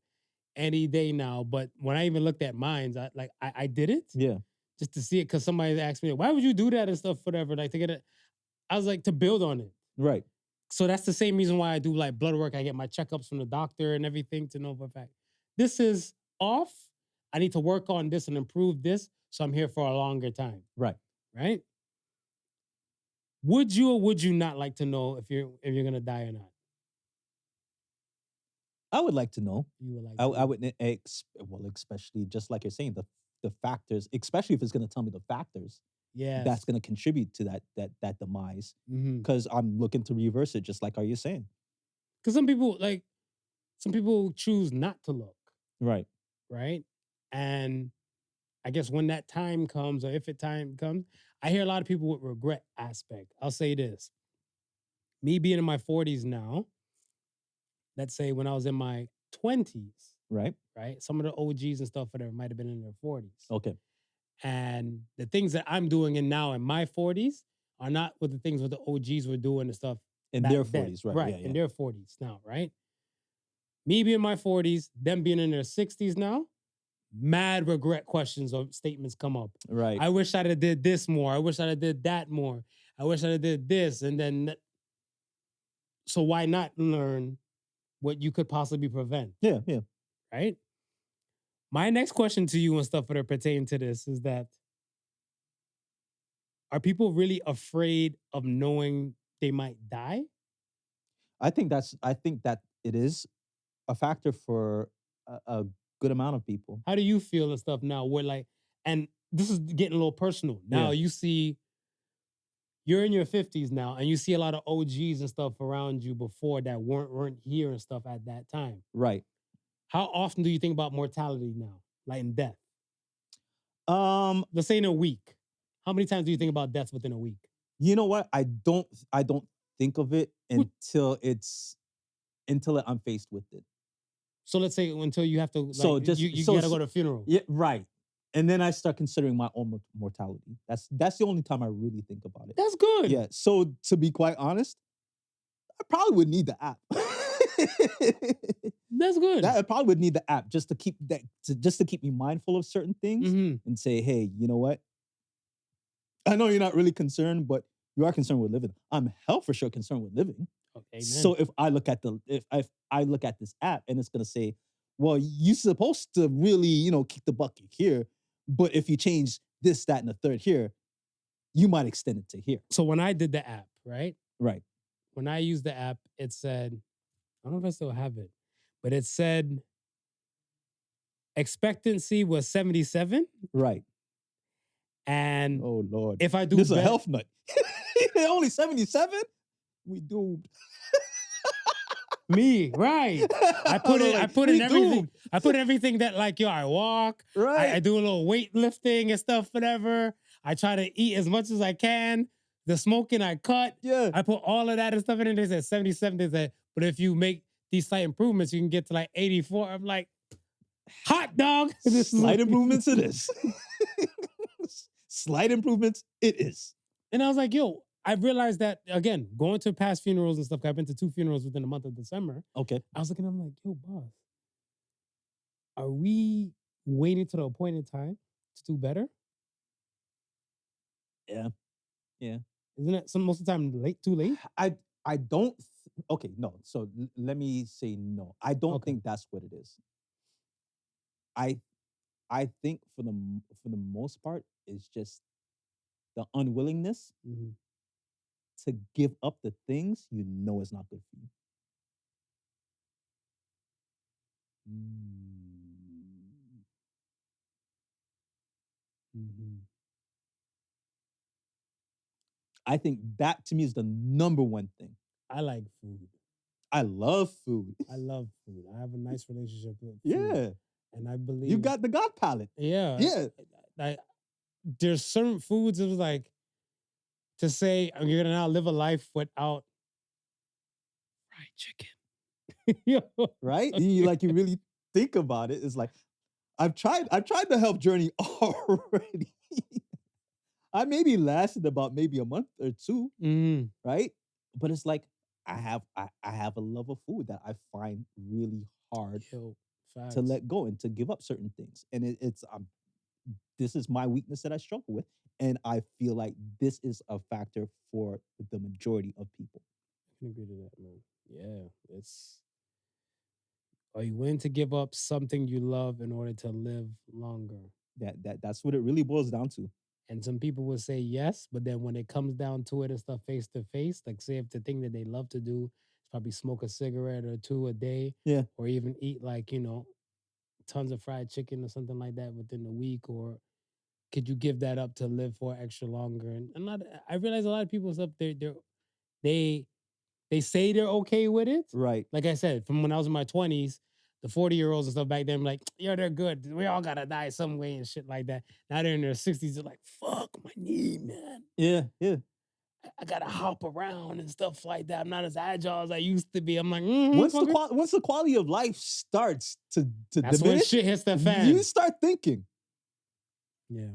any day now. But when I even looked at mine, I did it. Yeah. Just to see it, because somebody asked me, why would you do that and stuff, whatever. Like to get it. I was like, to build on it. Right. So that's the same reason why I do like blood work. I get my checkups from the doctor and everything to know for a fact. This is off. I need to work on this and improve this. So I'm here for a longer time. Right. Right? Would you or would you not like to know if you're gonna die or not? I would like to know. You would like I would especially just like you're saying, the factors, especially if it's gonna tell me the factors. Yeah. That's gonna contribute to that demise. Mm-hmm. Because I'm looking to reverse it, just like how you're saying. Because some people choose not to look. Right. Right? And I guess when that time comes, or if time comes, I hear a lot of people with regret aspect. I'll say this. Me being in my 40s now, let's say when I was in my 20s, Right. some of the OGs and stuff whatever might have been in their 40s. Okay. And the things that I'm doing now in my 40s are not what the things what the OGs were doing and stuff in their 40s, right? Right, in their 40s now, right? Me being in my 40s, them being in their 60s now, mad regret questions or statements come up. Right. I wish I'd have did this more. I wish I'd have did that more. I wish I'd have did this. And then, so why not learn what you could possibly prevent? Yeah. Right? My next question to you and stuff that are pertaining to this is that, are people really afraid of knowing they might die? I think that it is a factor for a good amount of people. How do you feel and stuff now? Where like, and this is getting a little personal. Now Yeah. you see, you're in your 50s now, and you see a lot of OGs and stuff around you before that weren't here and stuff at that time. Right. How often do you think about mortality now, like in death? Um, Let's say in a week. How many times do you think about death within a week? you know what? I don't think of it What- until I'm faced with it. So let's say until you have to, like, So just you so gotta go to a funeral. Yeah, right. And then I start considering my own mortality. That's the only time I really think about it. That's good. Yeah. So to be quite honest, I probably would need the app. That's good. I probably would need the app just to keep me mindful of certain things Mhm. and say, hey, you know what? I know you're not really concerned, but you are concerned with living. I'm hell for sure concerned with living. Okay, So if I look at this app and it's gonna say, well, you're supposed to really, kick the bucket here, but if you change this, that, and the third here, you might extend it to here. So when I did the app, right? Right. When I used the app, it said, I don't know if I still have it, but it said expectancy was 77. Right. And Oh Lord. if I do This is a bet- health nut. Only 77? We doomed. me, right. I put was in like, everything. we doomed. I put everything that, like, yo, I walk, Right. I do a little weightlifting and stuff, whatever. I try to eat as much as I can. The smoking I cut. Yeah. I put all of that and stuff in there. They said 77. They said, but if you make these slight improvements, you can get to like 84. I'm like, hot dog. Slight improvements it is. Slight improvements it is. And I was like, yo, I realized that, again, going to past funerals and stuff, I've been to 2 funerals within the month of December. Okay. I was looking, I'm like, yo, boss, are we waiting to the appointed time to do better? Yeah. Yeah. Isn't it most of the time too late? I don't okay, no. So let me say no. I don't Okay. think that's what it is. I think for the most part it's just the unwillingness Mhm. to give up the things you know is not good for you. Mhm. I think that to me is the number one thing. I like food. I love food. I love food. I have a nice relationship with food. Yeah. And I believe You got the God palate. Yeah. Yeah. There's certain foods it was like to say you're gonna now live a life without fried chicken. Yo. Right? You really think about it. It's like I've tried the health journey already. I maybe lasted about maybe a month or two, Mhm. right? But it's like I have a love of food that I find really hard Yo, facts. to let go and to give up certain things. And it's this is my weakness that I struggle with, and I feel like this is a factor for the majority of people. I can agree to that, man. Yeah, are you willing to give up something you love in order to live longer? That's what it really boils down to. And some people will say yes, but then when it comes down to it and stuff face to face, like say if the thing that they love to do is probably smoke a cigarette or 2 a day, Yeah. or even eat like, tons of fried chicken or something like that within a week, or could you give that up to live for extra longer? And I realize a lot of people and stuff they say they're okay with it. Right. Like I said, from when I was in my 20s, the 40-year-olds and stuff back then, like, yo, they're good. We all gotta die some way and shit like that. Now they're in their 60s, they're like, fuck my knee, man. Yeah, yeah. I gotta hop around and stuff like that. I'm not as agile as I used to be. I'm like, Once the quality of life starts to that's diminish, when shit hits the fan. you start thinking. Yeah.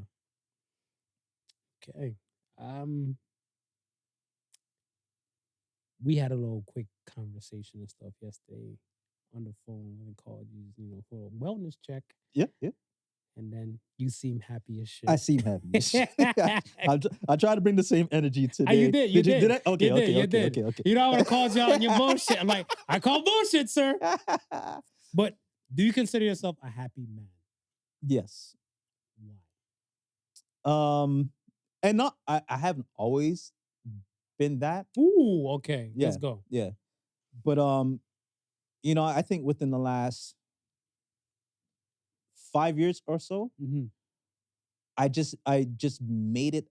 Okay. We had a little quick conversation and stuff yesterday on the phone when I called you, for a wellness check. Yeah, yeah. And then you seem happy as shit. I seem happy. as shit. I try to bring the same energy today. You did. You did. Did I? Okay, You did, you okay. did. You know, I would have called you out on your bullshit. I'm like, I call bullshit, sir. But do you consider yourself a happy man? Yes. Why? And I haven't always been that. Ooh, okay. Yeah. Let's go. Yeah. But I think within the last 5 years or so, Mhm. I just made it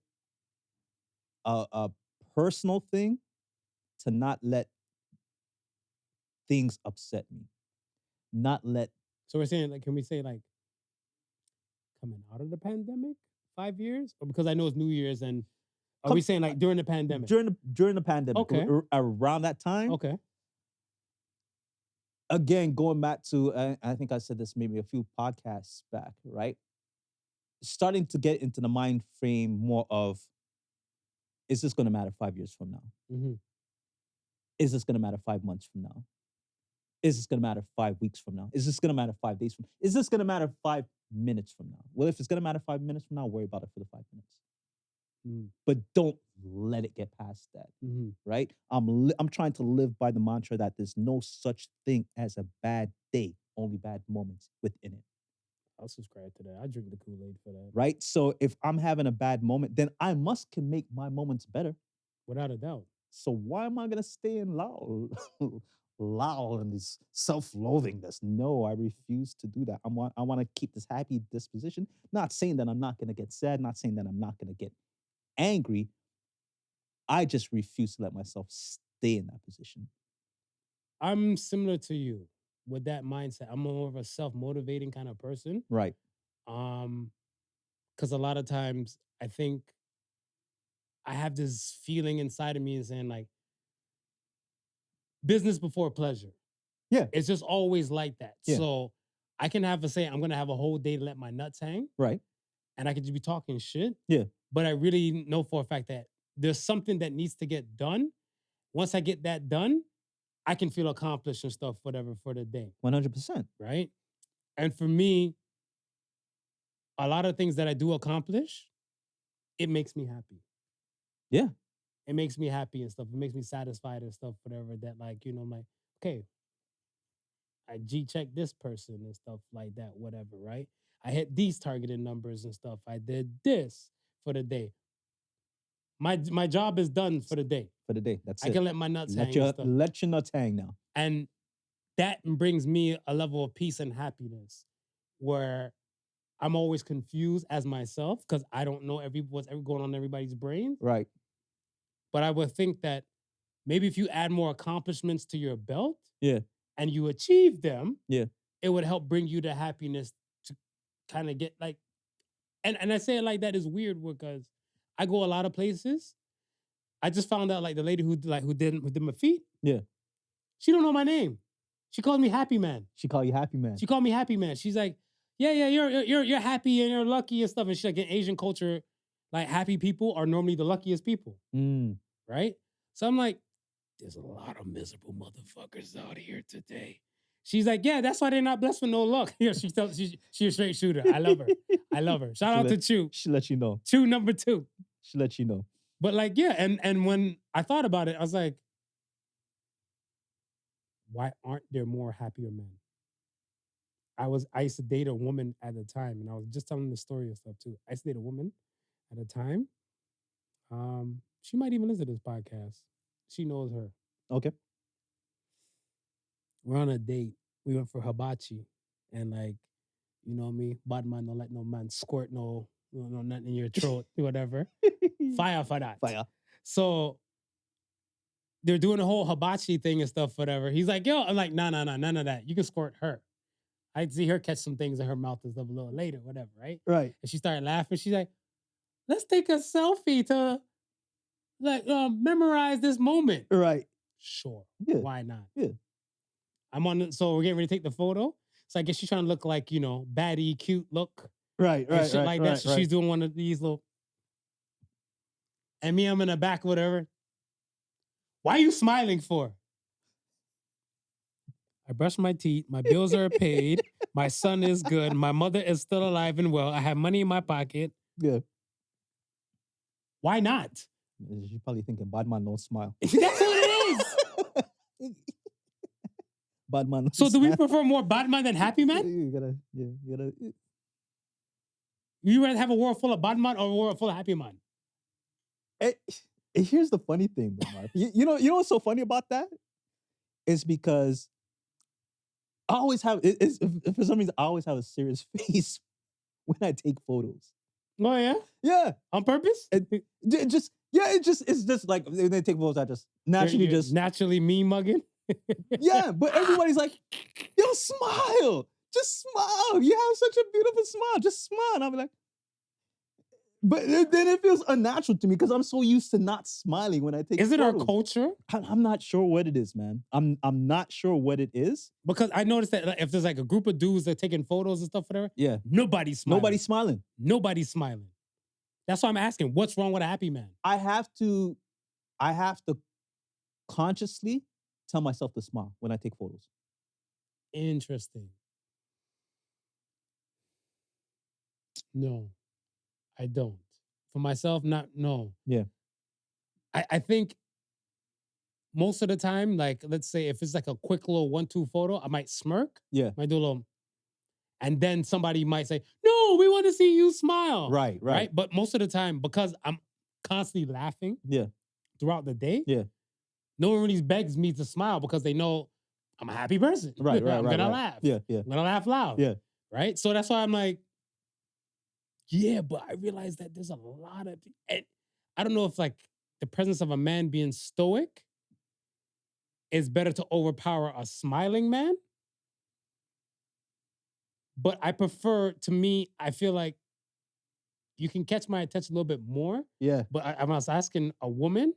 a personal thing to not let things upset me. Not let So we're saying, like, can we say, like, coming out of the pandemic, 5 years, or because I know it's New Year's, and are we come saying like during the pandemic? during the pandemic, Okay. around that time. Okay. Again, going back to, I think I said this maybe a few podcasts back, right? Starting to get into the mind frame more of, is this going to matter 5 years from now? Mm-hmm. Is this going to matter 5 months from now? Is this going to matter 5 weeks from now? Is this going to matter 5 days from now? Is this going to matter 5 minutes from now? Well, if it's going to matter 5 minutes from now, worry about it for the 5 minutes. Mm-hmm. But don't let it get past that, Mm-hmm. right? I'm trying to live by the mantra that there's no such thing as a bad day, only bad moments within it. I'll subscribe to that. I drink the Kool-Aid for that. Right? So if I'm having a bad moment, then I can make my moments better. Without a doubt. So why am I gonna stay in loud and this self-loathingness? No, I refuse to do that. I want to keep this happy disposition. Not saying that I'm not gonna get sad, not saying that I'm not gonna get angry. I just refuse to let myself stay in that position. I'm similar to you with that mindset. I'm more of a self-motivating kind of person. Right. Because a lot of times I think I have this feeling inside of me and saying, like, business before pleasure. Yeah. It's just always like that. Yeah. So I can have I'm gonna have a whole day to let my nuts hang. Right. And I could just be talking shit. Yeah. But I really know for a fact that there's something that needs to get done. Once I get that done, I can feel accomplished and stuff, whatever, for the day. 100%. Right. And for me, a lot of things that I do accomplish, it makes me happy. Yeah. It makes me happy and stuff. It makes me satisfied and stuff, whatever, that, like, I'm like, okay, I G-checked this person and stuff like that, whatever, right? I hit these targeted numbers and stuff. I did this for the day. My job is done for the day. For the day. That's I it. can let my nuts hang and stuff. Let your nuts hang now. And that brings me a level of peace and happiness where I'm always confused as myself because I don't know what's going on in everybody's brains. Right. But I would think that maybe if you add more accomplishments to your belt, yeah, and you achieve them, yeah, it would help bring you the happiness to kind of get like, and I say it like that is weird because I go a lot of places. I just found out, like, the lady who did my feet. Yeah. She don't know my name. She called me Happy Man. She called you Happy Man. She called me Happy Man. She's like, yeah, you're happy and you're lucky and stuff. And she's like, in Asian culture, like, happy people are normally the luckiest people. Right? So I'm like, there's a lot of miserable motherfuckers out here today. She's like, yeah, that's why they're not blessed with no luck. Yeah, she's a straight shooter. I love her. I love her. Shout out to Chew. She let you know. Chew number 2. She let you know. But, like, yeah, and when I thought about it, I was like, why aren't there more happier men? I used to date a woman at the time, and I was just telling the story and stuff too. I used to date a woman at a time. She might even listen to this podcast. She knows her. Okay. We're on a date. We went for hibachi, and, like, you know me, bad man don't let no man squirt no nothing in your throat, whatever. Fire for that. Fire. So they're doing the whole hibachi thing and stuff, whatever. He's like, yo, I'm like, no, none of that. You can squirt her. I'd see her catch some things in her mouth and stuff a little later, whatever, right? Right. And she started laughing. She's like, let's take a selfie to, like, memorize this moment. Right. Sure. Yeah. Why not? Yeah. So we're getting ready to take the photo. So I guess she's trying to look like, baddie, cute look. Right. And shit like that. So she's doing one of these little. And me, I'm in the back, whatever. Why are you smiling for? I brushed my teeth. My bills are paid. My son is good. My mother is still alive and well. I have money in my pocket. Yeah. Why not? She's probably thinking, bad man don't smile. That's what it is. Bad man. So do we prefer more bad man than happy man? You gotta. You rather have a world full of bad man or a world full of happy man? Here's the funny thing, though, Mark. You know what's so funny about that? is because I always have it's for some reason I always have a serious face when I take photos. Oh yeah, Yeah, on purpose. it's just like when they take photos, I just naturally You're just naturally me mugging. yeah. But everybody's like, yo, smile, just smile. You have such a beautiful smile, just smile. And I'm like, but then it feels unnatural to me because I'm so used to not smiling when I take. Is it our photos. culture? I'm not sure what it is, man. I'm not sure what it is. Because I noticed that like, if there's like a group of dudes that are taking photos and stuff, whatever, Yeah, nobody's smiling. nobody's smiling. That's why I'm asking, what's wrong with a happy man? I have to consciously tell myself to smile when I take photos. Interesting. No, I don't. For myself, no. Yeah. I think most of the time, like let's say if it's like a quick little 1-2 photo, I might smirk. Yeah. Might do a little, and then somebody might say, "No, we want to see you smile." Right. But most of the time, because I'm constantly laughing. Yeah. Throughout the day. Yeah. No one really begs me to smile because they know I'm a happy person. Right. I'm gonna laugh. Yeah. I'm gonna laugh loud. Yeah. Right. So that's why I'm like, yeah, but I realize that there's a lot of, and I don't know if like the presence of a man being stoic is better to overpower a smiling man. But I prefer, to me, I feel like you can catch my attention a little bit more. Yeah. But I was asking a woman,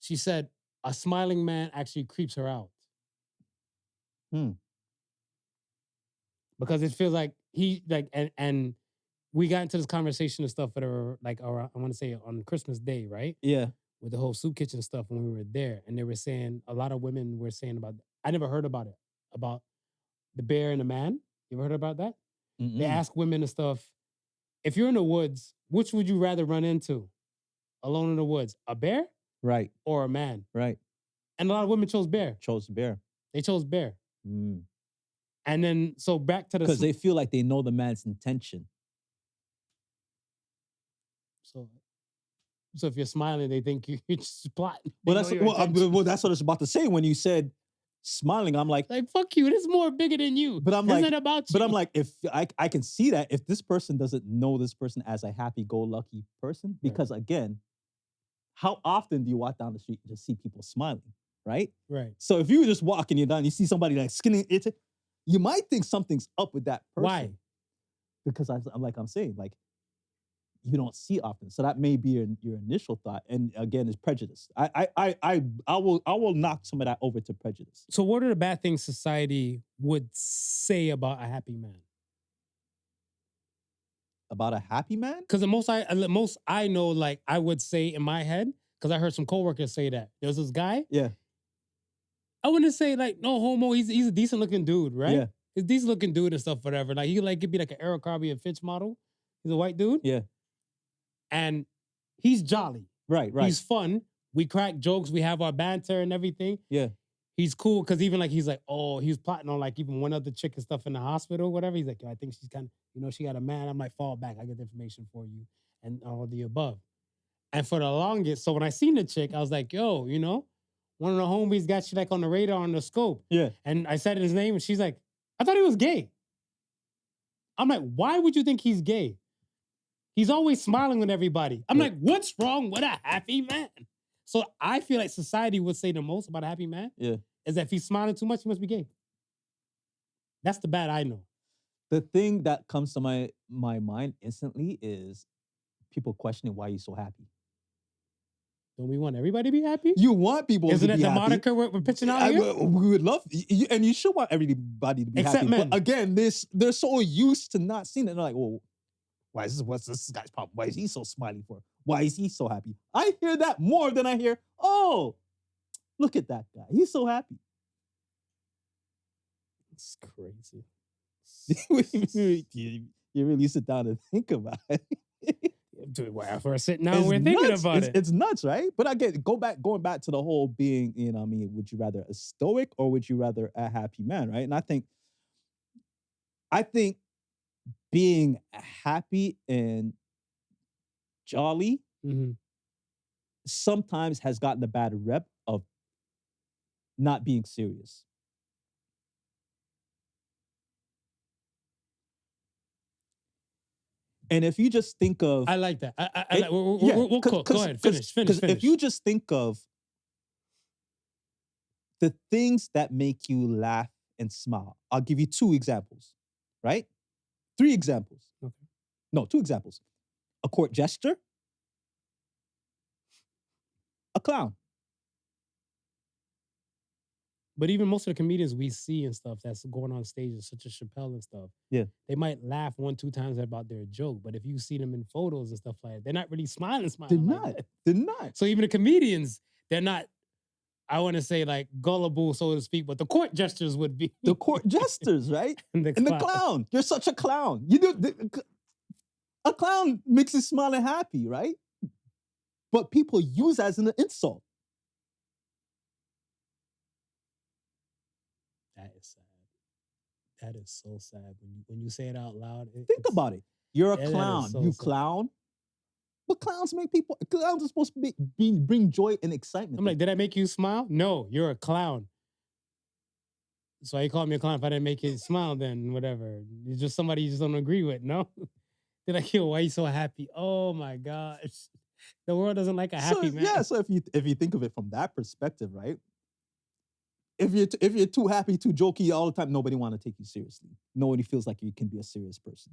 she said a smiling man actually creeps her out. Because it feels like he like and we got into this conversation and stuff that are like around, I want to say on Christmas Day, right? Yeah. With the whole soup kitchen stuff when we were there, and they were saying a lot of women were saying about. I never heard about it, about the bear and the man. You ever heard about that? Mm-mm. They ask women and stuff. If you're in the woods, which would you rather run into? Alone in the woods, a bear, Right, or a man? right. And a lot of women chose bear. Chose bear. They chose bear. And then so back to the because they feel like they know the man's intention. So if you're smiling, they think you're just plotting. Well, that's what I was about to say when you said smiling. I'm like fuck you. This is more bigger than you. But I'm this like, isn't about you. But I'm like, if I can see that if this person doesn't know this person as a happy-go-lucky person, because again, how often do you walk down the street and just see people smiling, right? Right. So if you were just walking, you're down, you see somebody like skinning it, you might think something's up with that person. Why? Because I'm saying, like, you don't see often. So that may be your initial thought. And again, it's prejudice. I will knock some of that over to prejudice. So what are the bad things society would say about a happy man? About a happy man? Because the most I know, like I would say in my head, because I heard some coworkers say that. There's this guy. Yeah. I wouldn't say like no homo. He's a decent looking dude, right? Yeah. He's a decent looking dude and stuff, whatever. Like he like could be like an Abercrombie and Fitch model. He's a white dude. Yeah. And he's jolly. Right. He's fun. We crack jokes. We have our banter and everything. Yeah. He's cool because even like he's like, oh, he was plotting on like even one other chick and stuff in the hospital, whatever. He's like, yo, I think she's kind of, she got a man. I'm like, fall back. I get the information for you and all the above. And for the longest, so when I seen the chick, I was like, yo, one of the homies got you like on the radar on the scope. Yeah. And I said his name and she's like, I thought he was gay. I'm like, why would you think he's gay? He's always smiling with everybody. I'm like, what's wrong with a happy man? So I feel like society would say the most about a happy man is that if he's smiling too much, he must be gay. That's the bad I know. The thing that comes to my mind instantly is people questioning why he's so happy. Don't we want everybody to be happy? You want people to be happy. Isn't that the moniker we're pitching out here? We would love, and you should want everybody to be Except happy. men. But again, they're so used to not seeing it. They're like, well, what's this guy's problem? Why is he so smiley for? Why is he so happy? I hear that more than I hear, oh, look at that guy. He's so happy. It's crazy. You really sit down and think about it. We're sitting down, we're thinking about it. It's nuts, right? But again, going back to the whole being, would you rather a stoic or would you rather a happy man, right? And I think being happy and jolly sometimes has gotten a bad rep of not being serious. And if you just think of, I like that. It- We'll cook. Go ahead. Finish. If you just think of the things that make you laugh and smile, I'll give you 2 examples, right? 3 examples. Okay. No, 2 examples. A court gesture, a clown. But even most of the comedians we see and stuff that's going on stages, such as Chappelle and stuff, Yeah. they might laugh 1-2 times about their joke. But if you see them in photos and stuff like that, they're not really smiling They're like not. that. They're not. So even the comedians, they're not, I want to say like gullible, so to speak, but the court gestures would be. The court jesters, right? and And the clown. You're such a clown. You do a clown makes you smile and happy, right? But people use that as an insult. That is sad. That is so sad. When you say it out loud. Think about it. You're a that is clown. so You sad. clown. But clowns are supposed to bring joy and excitement. I'm like, did I make you smile? No, you're a clown. So you called me a clown if I didn't make you smile, then whatever. It's just somebody you just don't agree with, no? They're like, yo, why are you so happy? Oh my gosh. The world doesn't like a happy man. Yeah, so if you think of it from that perspective, right? If you're too happy, too jokey all the time, nobody want to take you seriously. Nobody feels like you can be a serious person.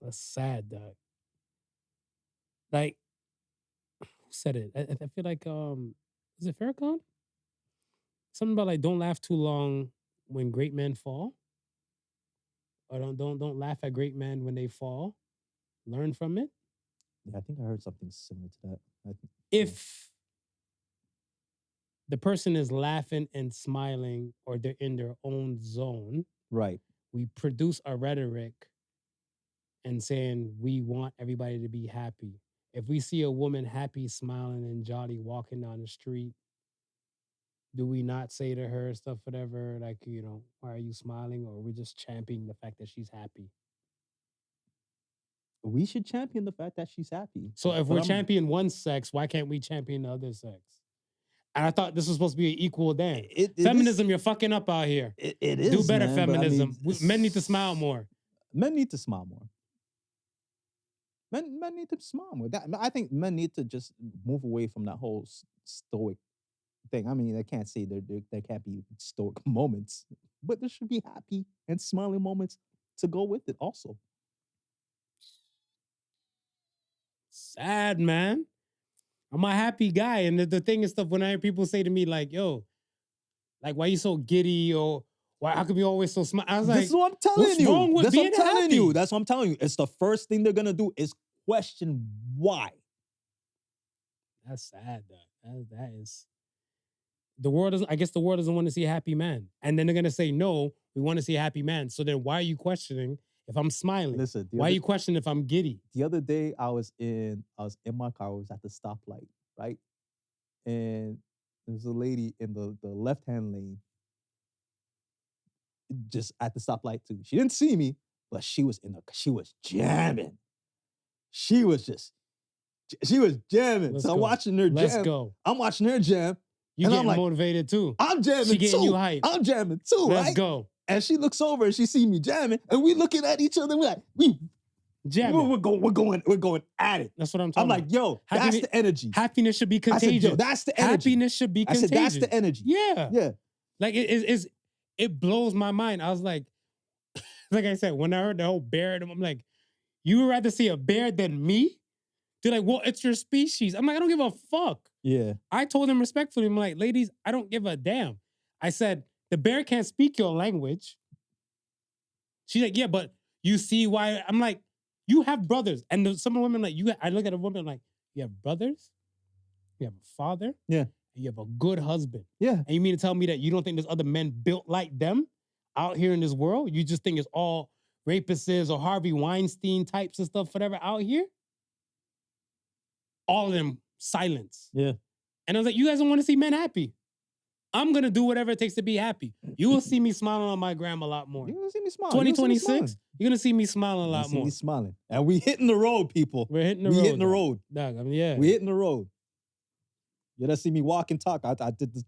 That's sad, dog. Like, who said it? I feel like, is it Farrakhan? Something about like, don't laugh too long when great men fall. Or don't laugh at great men when they fall. Learn from it. Yeah, I think I heard something similar to that. If the person is laughing and smiling or they're in their own zone, Right. we produce a rhetoric and saying we want everybody to be happy. If we see a woman happy, smiling, and jolly walking down the street, do we not say to her stuff, whatever, like, why are you smiling? Or we're just championing the fact that she's happy? We should champion the fact that she's happy. So if But we're I'm- championing one sex, why can't we champion the other sex? And I thought this was supposed to be an equal dance. It Feminism, you're fucking up out here. It is. Do better, man, but I mean, feminism. Men need to smile more. Men need to smile more. Men need to smile more. I think men need to just move away from that whole stoic thing. I mean, I can't say there can't be stoic moments, but there should be happy and smiling moments to go with it also. Sad, man. I'm a happy guy. And the thing is stuff when I hear people say to me, like, yo, like, why you so giddy? Or how come you always so smile? I was like, This is what I'm telling what's you. wrong with That's what I'm being telling happy? you. That's what I'm telling you. It's the first thing they're gonna do is question why. That's sad, though. That is. The world doesn't, I guess the world doesn't want to see a happy man. And then they're going to say, no, we want to see a happy man. So then why are you questioning if I'm smiling? Listen, Why are you questioning if I'm giddy? the other day I was in my car, I was at the stoplight, right? And there's a lady in the left-hand lane just at the stoplight too. She didn't see me, but she was jamming. She was jamming. Let's so I'm go. watching her Let's jam. go. I'm watching her jam. You And I'm getting like, motivated too. I'm jamming She getting too. you hype. I'm jamming too, Let's right? go. And she looks over and she see me jamming, and we looking at each other. We're like, Jamming. we're going at it. That's what I'm talking I'm about. like, yo, that's Happiness- the energy. Happiness should be I said, contagious. yo, that's the energy. Happiness should be I contagious. said, that's the energy. Yeah. Yeah. Like it blows my mind. I was like, like I said, when I heard the whole bear, I'm like, you would rather see a bear than me? They're like, well, it's your species. I'm like, I don't give a fuck. Yeah. I told them respectfully, I'm like, ladies, I don't give a damn. I said, the bear can't speak your language. She's like, yeah, but you see why? I'm like, you have brothers. And some women like, I look at a woman like, you have brothers, you have a father, Yeah. and you have a good husband. Yeah. And you mean to tell me that you don't think there's other men built like them out here in this world? You just think it's all rapists or Harvey Weinstein types and stuff, whatever, out here? All of them silence. Yeah. And I was like, you guys don't want to see men happy. I'm gonna do whatever it takes to be happy. You will see me smiling on my gram a lot more. You're gonna see me smiling. You're gonna see me 2026, you're gonna see me smiling a You're gonna lot see more. me smiling. And we hitting the road, people. We're hitting the We road. hitting the dog. road. Dog, I mean, yeah. We hitting the road. You don't see me walk and talk. I did this.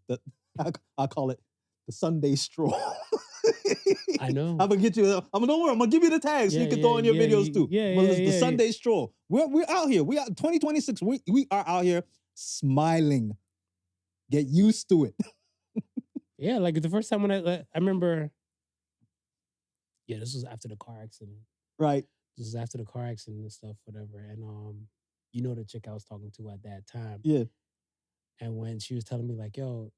I call it the Sunday stroll. I know. I'm gonna get you. Don't worry. I'm gonna give you the tag so you can throw in your videos too. The Sunday stroll. We're out here. We are 2026. We are out here smiling. Get used to it. Yeah, like the first time when I remember. Yeah, this was after the car accident. Right. This is after the car accident and stuff, whatever. And you know the chick I was talking to at that time. Yeah. And when she was telling me like, yo,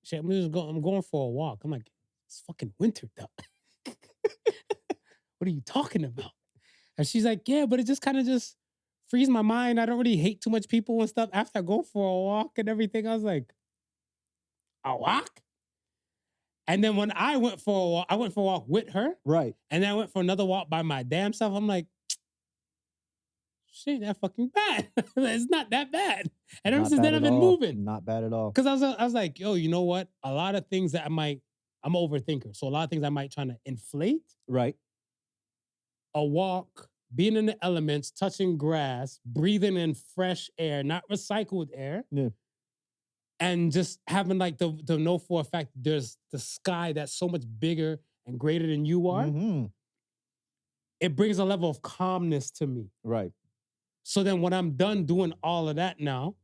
shit, I'm going for a walk. I'm like, it's fucking winter, though. What are you talking about? And she's like, yeah, but it just kind of just frees my mind. I don't really hate too much people and stuff. After I go for a walk and everything, I was like, a walk? And then when I went for a walk, I went for a walk with her. Right. And then I went for another walk by my damn self. I'm like, shit, that fucking bad. It's not that bad. And ever since then, I've been moving. Not bad at all. Because I was like, yo, you know what? A lot of things that I'm an overthinker. So a lot of things I might try to inflate. Right. A walk, being in the elements, touching grass, breathing in fresh air, not recycled air. Yeah. And just having like the know for a fact there's the sky that's so much bigger and greater than you are. Mm-hmm. It brings a level of calmness to me. Right. So then when I'm done doing all of that now,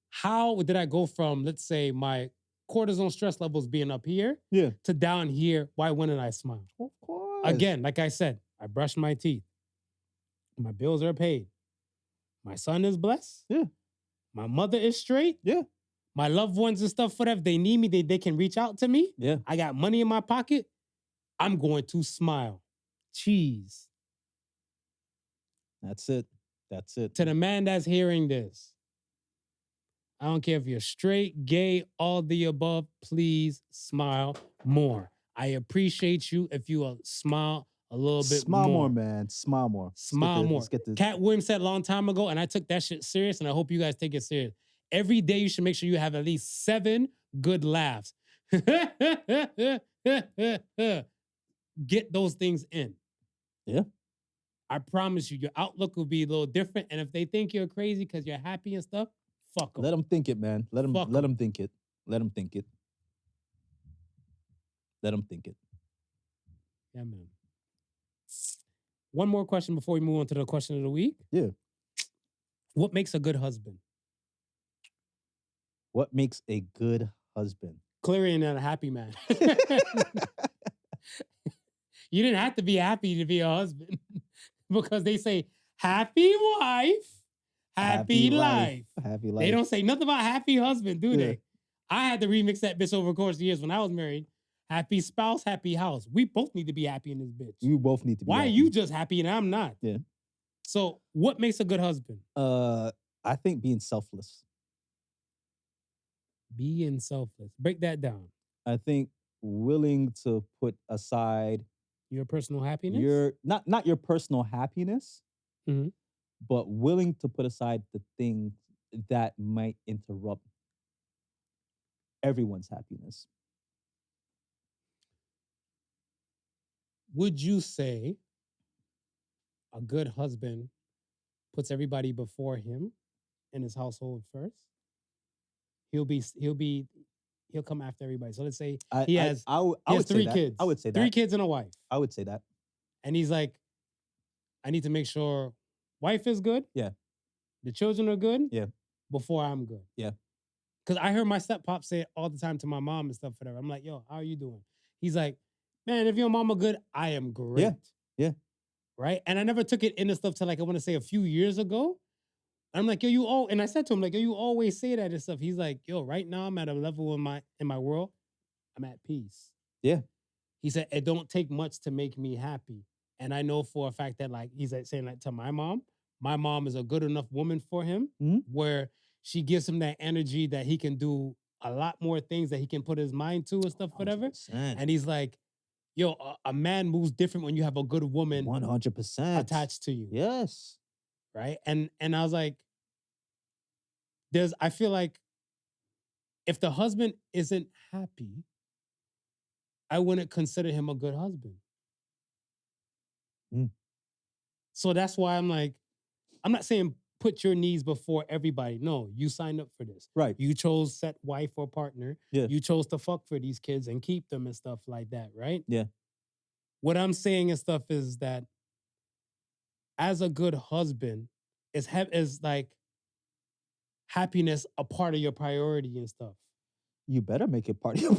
how did I go from, let's say, my cortisone stress levels being up here to down here? Why wouldn't I smile? Of course. Again, like I said, I brush my teeth. My bills are paid. My son is blessed. Yeah. My mother is straight. Yeah. My loved ones and stuff, whatever, they need me, they can reach out to me. Yeah. I got money in my pocket. I'm going to smile. Cheese. That's it. That's it. To the man that's hearing this, I don't care if you're straight, gay, all the above, please smile more. I appreciate you if you will smile a little bit Smile more, man. Smile more. Smile more. Let's get this. Cat Williams said a long time ago, and I took that shit serious, and I hope you guys take it serious. Every day you should make sure you have at least 7 good laughs. Get those things in. Yeah. I promise you, your outlook will be a little different. And if they think you're crazy because you're happy and stuff, fuck them. Let them think it, man. Let them think it. Let them think it. Let them think it. Yeah, man. One more question before we move on to the question of the week. Yeah. What makes a good husband? What makes a good husband? Clearly not a happy man. You didn't have to be happy to be a husband because they say happy wife, happy life. Happy life. They don't say nothing about happy husband, do they? I had to remix that bitch over the course of years when I was married. Happy spouse, happy house. We both need to be happy in this bitch. You both need to be Why happy. are you just happy and I'm not? Yeah. So what makes a good husband? I think being selfless. Being selfless. Break that down. I think willing to put aside your personal happiness? Your not your personal happiness, mm-hmm. but willing to put aside the things that might interrupt everyone's happiness. Would you say a good husband puts everybody before him in his household first? He'll come after everybody. So let's say he has 3 kids. I would say that. 3 kids and a wife. I would say that. And he's like, I need to make sure wife is good. Yeah. The children are good. Yeah. Before I'm good. Yeah. Because I heard my step-pop say it all the time to my mom and stuff, whatever. I'm like, yo, how are you doing? He's like, man, if your mama good, I am great. Yeah. Yeah. Right? And I never took it into stuff till like, I want to say a few years ago. I'm like, yo, and I said to him, like, yo, you always say that and stuff. He's like, yo, right now I'm at a level in my world, I'm at peace. Yeah. He said, it don't take much to make me happy. And I know for a fact that, like, he's like saying that to my mom is a good enough woman for him, where she gives him that energy that he can do a lot more things that he can put his mind to and stuff, whatever. 100%. And he's like, yo, a man moves different when you have a good woman 100% attached to you. Yes. Right? And I was like, I feel like if the husband isn't happy, I wouldn't consider him a good husband. Mm. So that's why I'm like, I'm not saying put your needs before everybody. No, you signed up for this. Right. You chose set wife or partner. Yeah. You chose to fuck for these kids and keep them and stuff like that, right? Yeah. What I'm saying and stuff is that as a good husband, is like happiness a part of your priority and stuff. You better make it part of your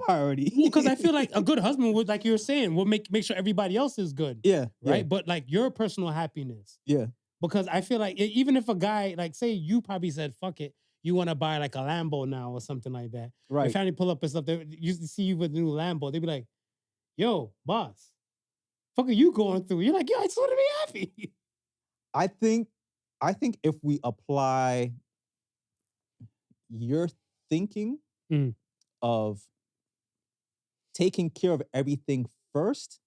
priority. Well, because I feel like a good husband would, like you were saying, will make sure everybody else is good. Yeah. Right. Yeah. But like your personal happiness. Yeah. Because I feel like even if a guy, like say you probably said, fuck it, you want to buy like a Lambo now or something like that. Your Right. family pull up and stuff, they used to see you with a new Lambo. They'd be like, yo, boss, fuck are you going through? You're like, yo, I just want to be happy. I think if we apply your thinking Mm. of taking care of everything first,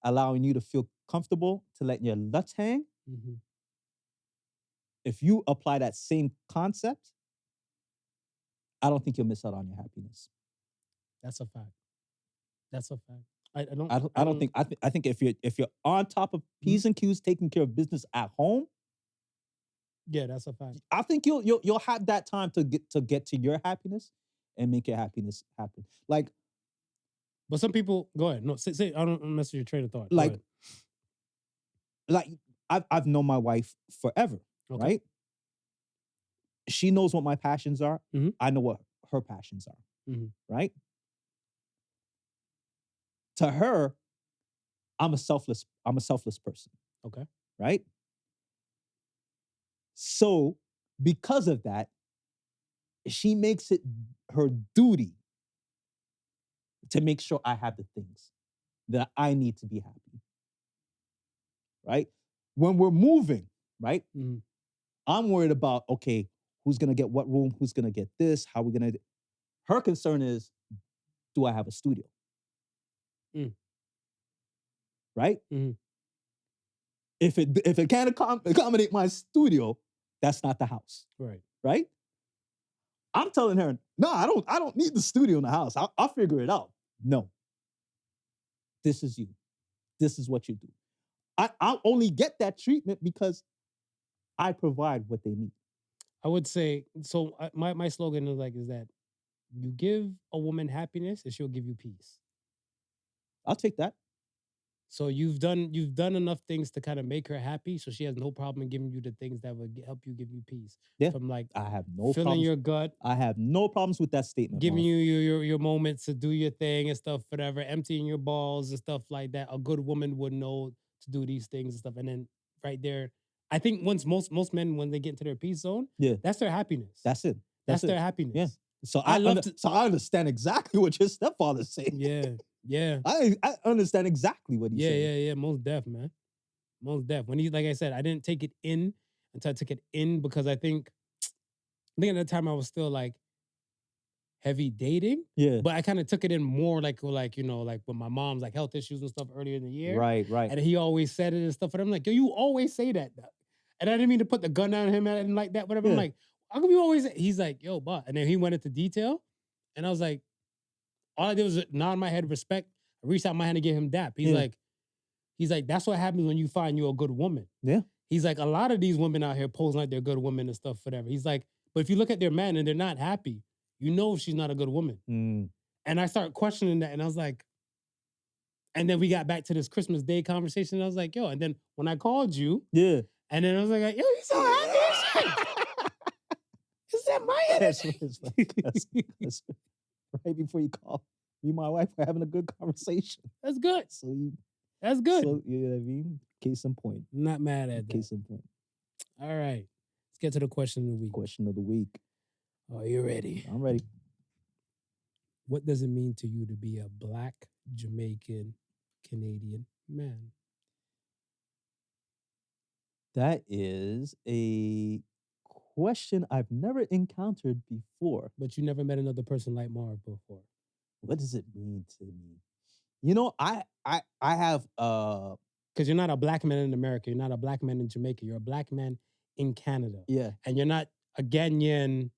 allowing you to feel comfortable to let your nuts hang, Mhm. if you apply that same concept, I don't think you'll miss out on your happiness. That's a fact. That's a fact. I don't. I don't think. I think if you're on top of P's and Q's, taking care of business at home, Yeah, that's a fact. I think you'll have that time to get to your happiness and make your happiness happen. Like But some people, go ahead. No, say I don't mess with your train of thought. Go like ahead. like I've known my wife forever, Okay. right? She knows what my passions are. Mhm. I know what her passions are, Mhm. right? To her, I'm a selfless person, Okay. right? So, because of that, she makes it her duty to make sure I have the things that I need to be happy. Right? When we're moving, right? Mhm. I'm worried about, okay, who's gonna get what room, who's gonna get this, how we gonna. Her concern is, do I have a studio? Mm. Right? Mhm. If it can't accommodate my studio, that's not the house. Right. Right? I'm telling her, no, I don't need the studio in the house. I'll figure it out. No. This is you. This is what you do. I'll only get that treatment because I provide what they need. I would say so. My slogan is that you give a woman happiness, and she'll give you peace. I'll take that. So you've done enough things to kind of make her happy, so she has no problem in giving you the things that would help you give you peace. Yeah. From like I have no filling problems. your gut, I have no problems with that statement. giving Marv. you your moments to do your thing and stuff, whatever, emptying your balls and stuff like that. A good woman would know to do these things and stuff. And then right there, I think once most men, when they get into their peace zone, Yeah. that's their happiness. That's it. That's it. their happiness. Yeah. So I I understand exactly what your stepfather's saying. Yeah. Yeah. I understand exactly what he's saying. Yeah. Most deaf, man. Most deaf. When he, like I said, I didn't take it in until I took it in because I think at the time I was still like heavy dating. Yeah. But I kind of took it in more like you know, like with my mom's like health issues and stuff earlier in the year. Right. And he always said it and stuff. And I'm like, yo, you always say that. And I didn't mean to put the gun down on him and like that, whatever. Yeah. I'm like, how come you always say? He's like, yo, but. And then he went into detail. And I was like, all I did was nod my head, respect. I reached out my hand to give him dap. He's like, that's what happens when you find you a good woman. Yeah. He's like, a lot of these women out here posing like they're good women and stuff, whatever. He's like, but if you look at their men and they're not happy, you know she's not a good woman. Mm. And I started questioning that, and I was like, and then we got back to this Christmas Day conversation, and I was like, yo, and then when I called you, Yeah. and then I was like, yo, you so happy. Is that my energy? That's right before you call. You and my wife were having a good conversation. That's good. That's good. So, you know what I mean? Case in point. Not mad at that. Case in point. All right. Let's get to the question of the week. Question of the week. Are you ready? I'm ready. What does it mean to you to be a Black Jamaican Canadian man? That is a question I've never encountered before. But you never met another person like Marv before. What does it mean to me? You know, I have because you're not a Black man in America, you're not a Black man in Jamaica, you're a Black man in Canada. Yeah. And you're not a Ghanaian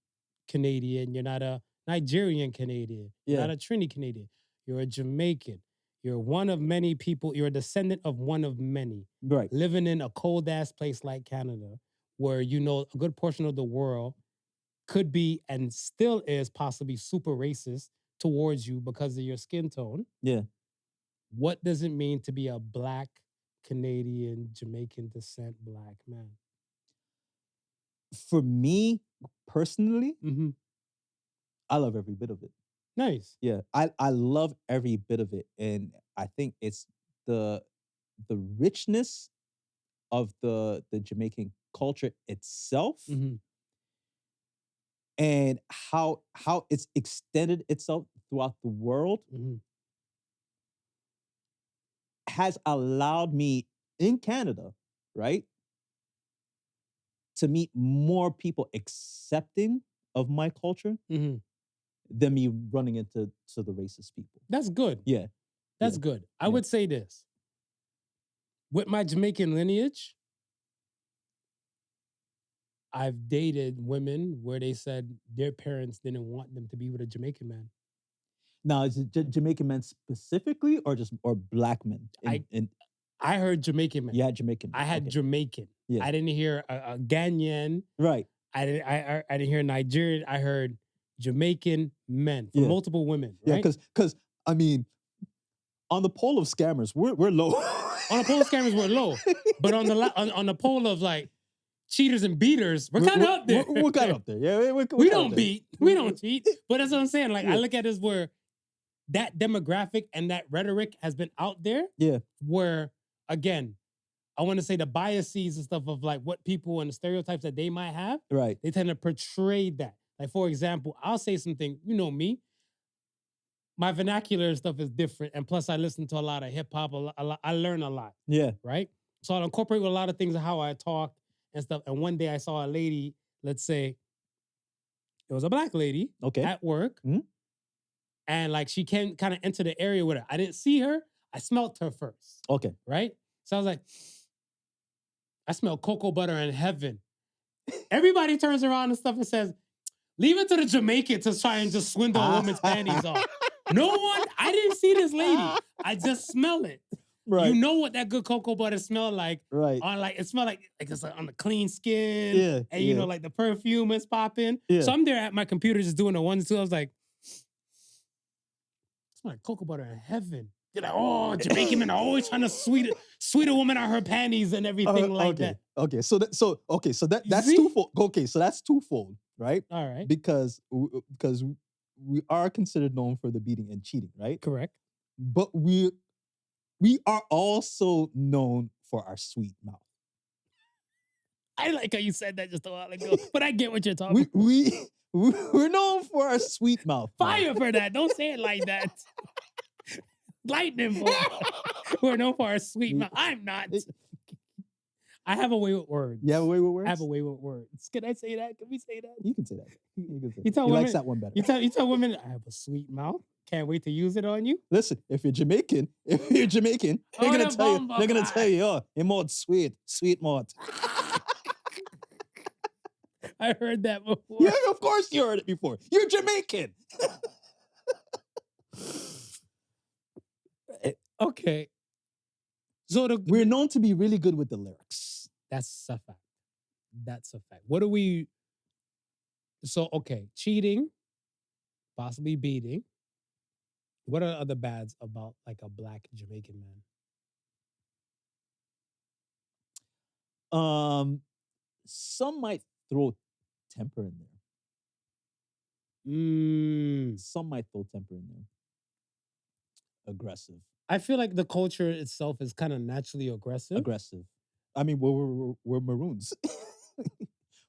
Canadian. You're not a Nigerian Canadian. You're Yeah. not a Trini Canadian. You're a Jamaican. You're one of many people. You're a descendant of one of many Right. living in a cold ass place like Canada, where you know a good portion of the world could be and still is possibly super racist towards you because of your skin tone. Yeah. What does it mean to be a Black Canadian, Jamaican descent Black man? For me personally, Mm-hmm. I love every bit of it. Nice. Yeah, I love every bit of it, and I think it's the richness of the Jamaican culture itself, Mm-hmm. and how it's extended itself throughout the world Mm-hmm. has allowed me in Canada, right, to meet more people accepting of my culture Mm-hmm. than me running into the racist people. That's good. Yeah, That's yeah, good. I yeah. would say this. With my Jamaican lineage, I've dated women where they said their parents didn't want them to be with a Jamaican man. Now, is it Jamaican men specifically, or Black men? I heard Jamaican man. You had Jamaican men. I had okay. Jamaican. Yeah. I didn't hear a Ghanaian. Right. I didn't hear Nigerian. I heard Jamaican men from Yeah. multiple women. Yeah, Right? because I mean, on the pole of scammers, we're low. On the pole of scammers, we're low, but on the pole of like cheaters and beaters, we're kind of up there. We're kind of up there. Yeah, we're We kinda don't up there. beat. We don't cheat. But that's what I'm saying. Like I Yeah. look at this where that demographic and that rhetoric has been out there. Yeah. Where again, I want to say the biases and stuff of like what people and the stereotypes that they might have. Right. They tend to portray that. Like for example, I'll say something. You know me. My vernacular and stuff is different, and plus I listen to a lot of hip hop. I learn a lot. Yeah. Right. So I'll incorporate with a lot of things of how I talk and stuff. And one day I saw a lady. Let's say it was a Black lady. Okay. At work. Mhm. And like she came kind of enter the area with her. I didn't see her. I smelt her first. Okay. Right? So I was like, I smell cocoa butter in heaven. Everybody turns around and stuff and says, leave it to the Jamaican to try and just swindle a woman's panties off. No one, I didn't see this lady. I just smell it. Right. You know what that good cocoa butter smell like. Right. On like, it smell like it's on the clean skin. Yeah. And you know, like the perfume is popping. Yeah. So I'm there at my computer just doing the 1 and 2. I was like, smell like cocoa butter in heaven. You're like, oh, Jamaican men are always trying to sweet a woman on her panties and everything like okay. that. Okay. So that's see? twofold. Okay. So that's twofold, right? All right. Because we are considered known for the beating and cheating, right? Correct. But we are also known for our sweet mouth. I like how you said that just a while ago, but I get what you're talking about. We're known for our sweet mouth. Fire for that. Don't say it like that. Lightning bolt. We're known for our sweet mouth. I'm not. I have a way with words. You have a way with words? I have a way with words. Can I say that? Can we say that? You can say that. You can say You tell he women, likes that one better. You tell women, I have a sweet mouth. Can't wait to use it on you. Listen, if you're Jamaican, they're gonna tell you, oh, your mouth sweet mouth. I heard that before. Yeah, of course you heard it before. You're Jamaican. Okay. So we're known to be really good with the lyrics. That's a fact. That's a fact. What do we? So okay, cheating, possibly beating. What are other bads about like a Black Jamaican man? Some might throw temper in there. Some might throw temper in there. Aggressive. I feel like the culture itself is kind of naturally aggressive. I mean, we're maroons.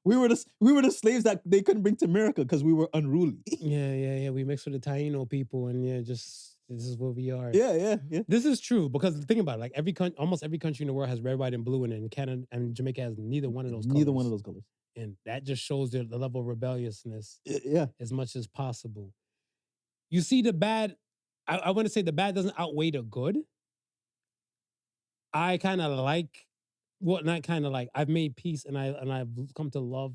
we were the slaves that they couldn't bring to America because we were unruly. Yeah. We mixed with the Taino people, and this is what we are. Yeah. This is true because think about it. Like almost every country in the world has red, white, and blue in it. And Canada and Jamaica has neither one of those colors. Neither one of those colors. And that just shows the level of rebelliousness. Yeah. As much as possible. You see the bad. I want to say the bad doesn't outweigh the good. I kind of like, not kind of like, I've made peace and I've come to love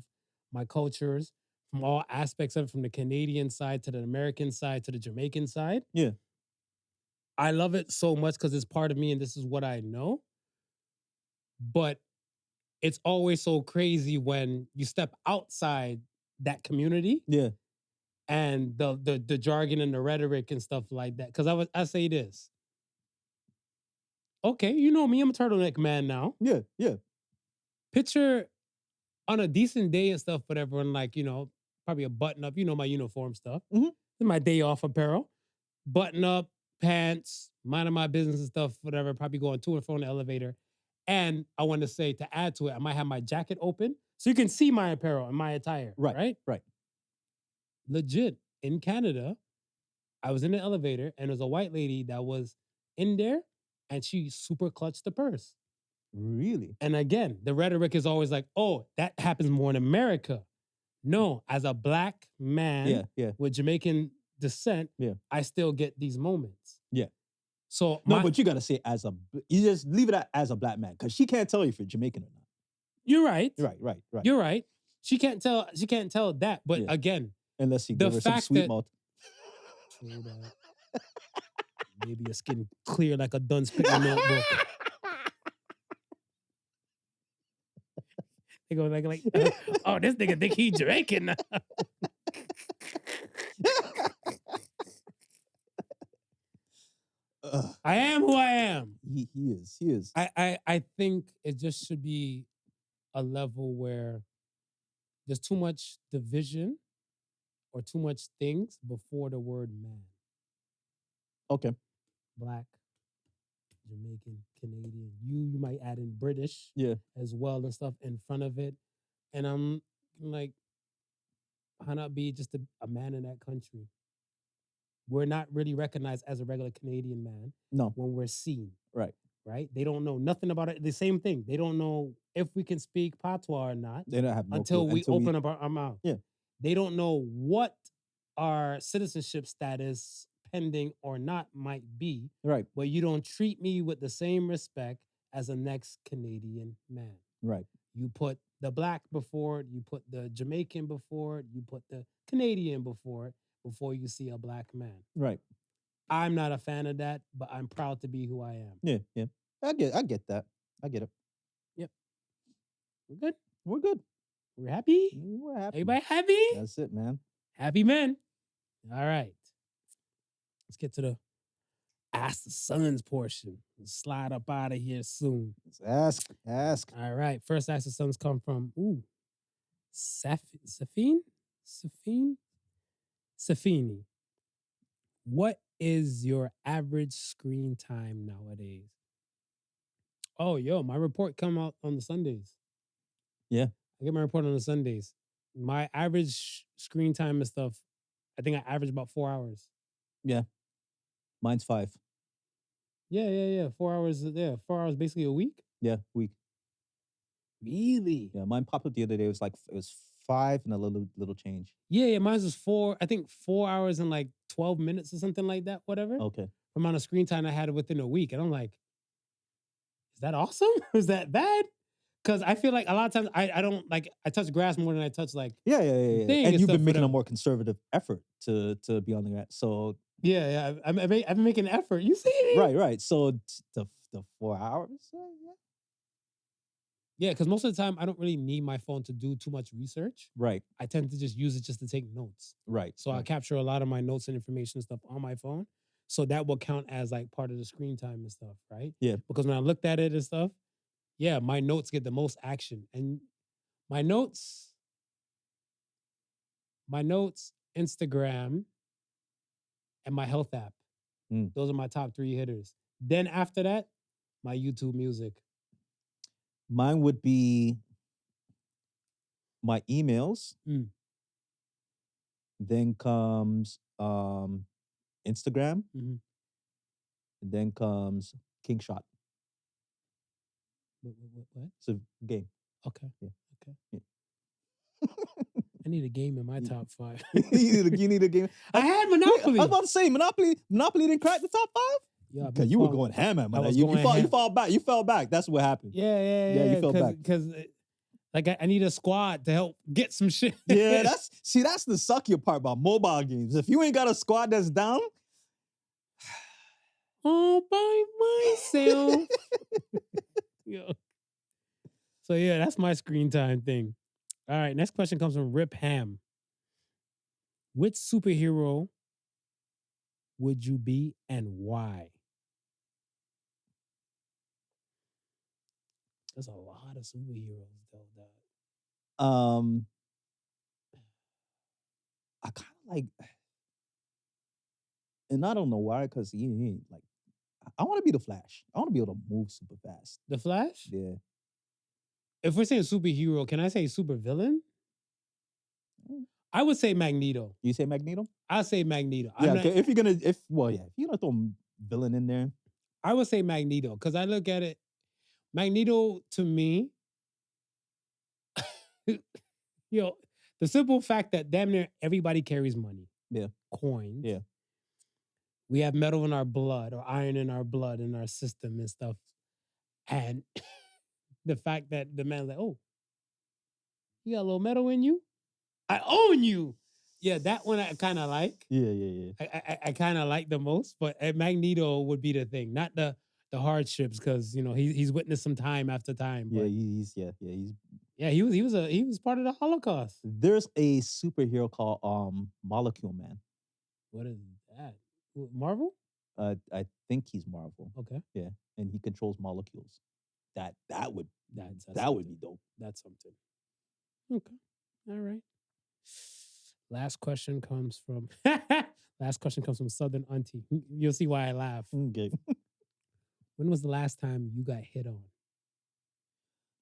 my cultures, from all aspects of it, from the Canadian side to the American side to the Jamaican side. Yeah. I love it so much because it's part of me and this is what I know. But it's always so crazy when you step outside that community Yeah. and the jargon and the rhetoric and stuff like that. Because I say this. Okay, you know me, I'm a turtleneck man now. Yeah. Yeah. Picture on a decent day and stuff, whatever, and like, probably a button up, my uniform stuff. Mhm. My day off apparel. Button up, pants, minding my business and stuff, whatever, probably going to and from the elevator. And I want to say, to add to it, I might have my jacket open so you can see my apparel and my attire. Right. Right. Legit, in Canada, I was in the elevator and there's a white lady that was in there and she super clutched the purse. Really? And again, the rhetoric is always like, oh, that happens more in America. No, as a black man with Jamaican descent, I still get these moments. Yeah. So no, but you gotta say you just leave it as a black man because she can't tell you if you're Jamaican or not. You're right. Right. You're right. She can't tell that. But again, unless you give her some sweet malt. True that. Maybe your skin clear like a Dunce Picker notebook. They go like, oh, this nigga think he Jamaican now. I am who I am. He is. I think it just should be a level where there's too much division or too much things before the word man. Okay. Black, Jamaican, Canadian. You might add in British as well and stuff in front of it. And I'm like, how not be just a man in that country? We're not really recognized as a regular Canadian man when we're seen. Right. They don't know nothing about it. The same thing. They don't know if we can speak patois or not. They don't have no until clue. we open up our mouth. Yeah. They don't know what our citizenship status, pending or not, might be. Right. But you don't treat me with the same respect as a next Canadian man. Right. You put the black before it, you put the Jamaican before it, you put the Canadian before it, before you see a black man. Right. I'm not a fan of that, but I'm proud to be who I am. Yeah. I get that. I get it. Yep. We're good. We're happy? We're happy. Everybody happy? That's it, man. Happy men. All right. Let's get to the Ask the Sons portion. Let's slide up out of here soon. Let's ask. All right. First Ask the Sons come from, Saphene. What is your average screen time nowadays? Oh, my report come out on the Sundays. Yeah. I get my report on the Sundays. My average screen time and stuff, I think I average about 4 hours. Yeah. Mine's 5. Yeah. 4 hours. Yeah, 4 hours basically a week? Yeah, week. Really? Yeah, mine popped up the other day. It was 5 and a little change. Yeah, mine was 4. I think 4 hours and like 12 minutes or something like that, whatever. Okay. Amount of screen time I had within a week. And I'm like, is that awesome? Is that bad? Because I feel like a lot of times I don't like, I touch grass more than I touch like yeah. And you've been making a more conservative effort to be on the grass. So yeah. I've been making an effort. You see me? Right. So the 4 hours. Yeah, because most of the time I don't really need my phone to do too much research. Right. I tend to just use it just to take notes. Right. So I capture a lot of my notes and information and stuff on my phone. So that will count as like part of the screen time and stuff, right? Yeah. Because when I looked at it and stuff, yeah, my notes get the most action. And my notes, Instagram, and my health app. Those are my top 3 hitters. Then after that, my YouTube music. Mine would be my emails. Then comes Instagram. Mm-hmm. Then comes King Shot. What? It's a game. Okay. Yeah. Okay. Yeah. I need a game in my top 5. you need a game. I had Monopoly. I was about to say Monopoly didn't crack the top 5. Yeah, because you were going ham at man. You fell back. You fell back. That's what happened. Yeah. You fell back Because Like I need a squad to help get some shit. Yeah, that's the sucky part about mobile games. If you ain't got a squad that's down, all by myself. Yo. So yeah, that's my screen time thing. All right, next question comes from Rip Ham. Which superhero would you be and why? There's a lot of superheroes though. um, I kind of like, and I don't know why, because he ain't like. I want to be the Flash. I want to be able to move super fast. The Flash? Yeah. If we're saying superhero, can I say supervillain? I would say Magneto. You say Magneto? I'll say Magneto. Yeah, if you're gonna throw villain in there. I would say Magneto because I look at it. Magneto to me, the simple fact that damn near everybody carries money. Yeah. Coins. Yeah. We have metal in our blood or iron in our blood in our system and stuff. And the fact that the man's like, oh, you got a little metal in you? I own you. Yeah, that one I kind of like. Yeah. I kind of like the most, but Magneto would be the thing, not the hardships, because he's witnessed some time after time. Yeah, But he was part of the Holocaust. There's a superhero called Molecule Man. What is that? Marvel? I think he's Marvel. Okay. Yeah, and he controls molecules. That would be dope. That's something. Okay. All right. Last question comes from SouthernAuntie. You'll see why I laugh. Okay. When was the last time you got hit on?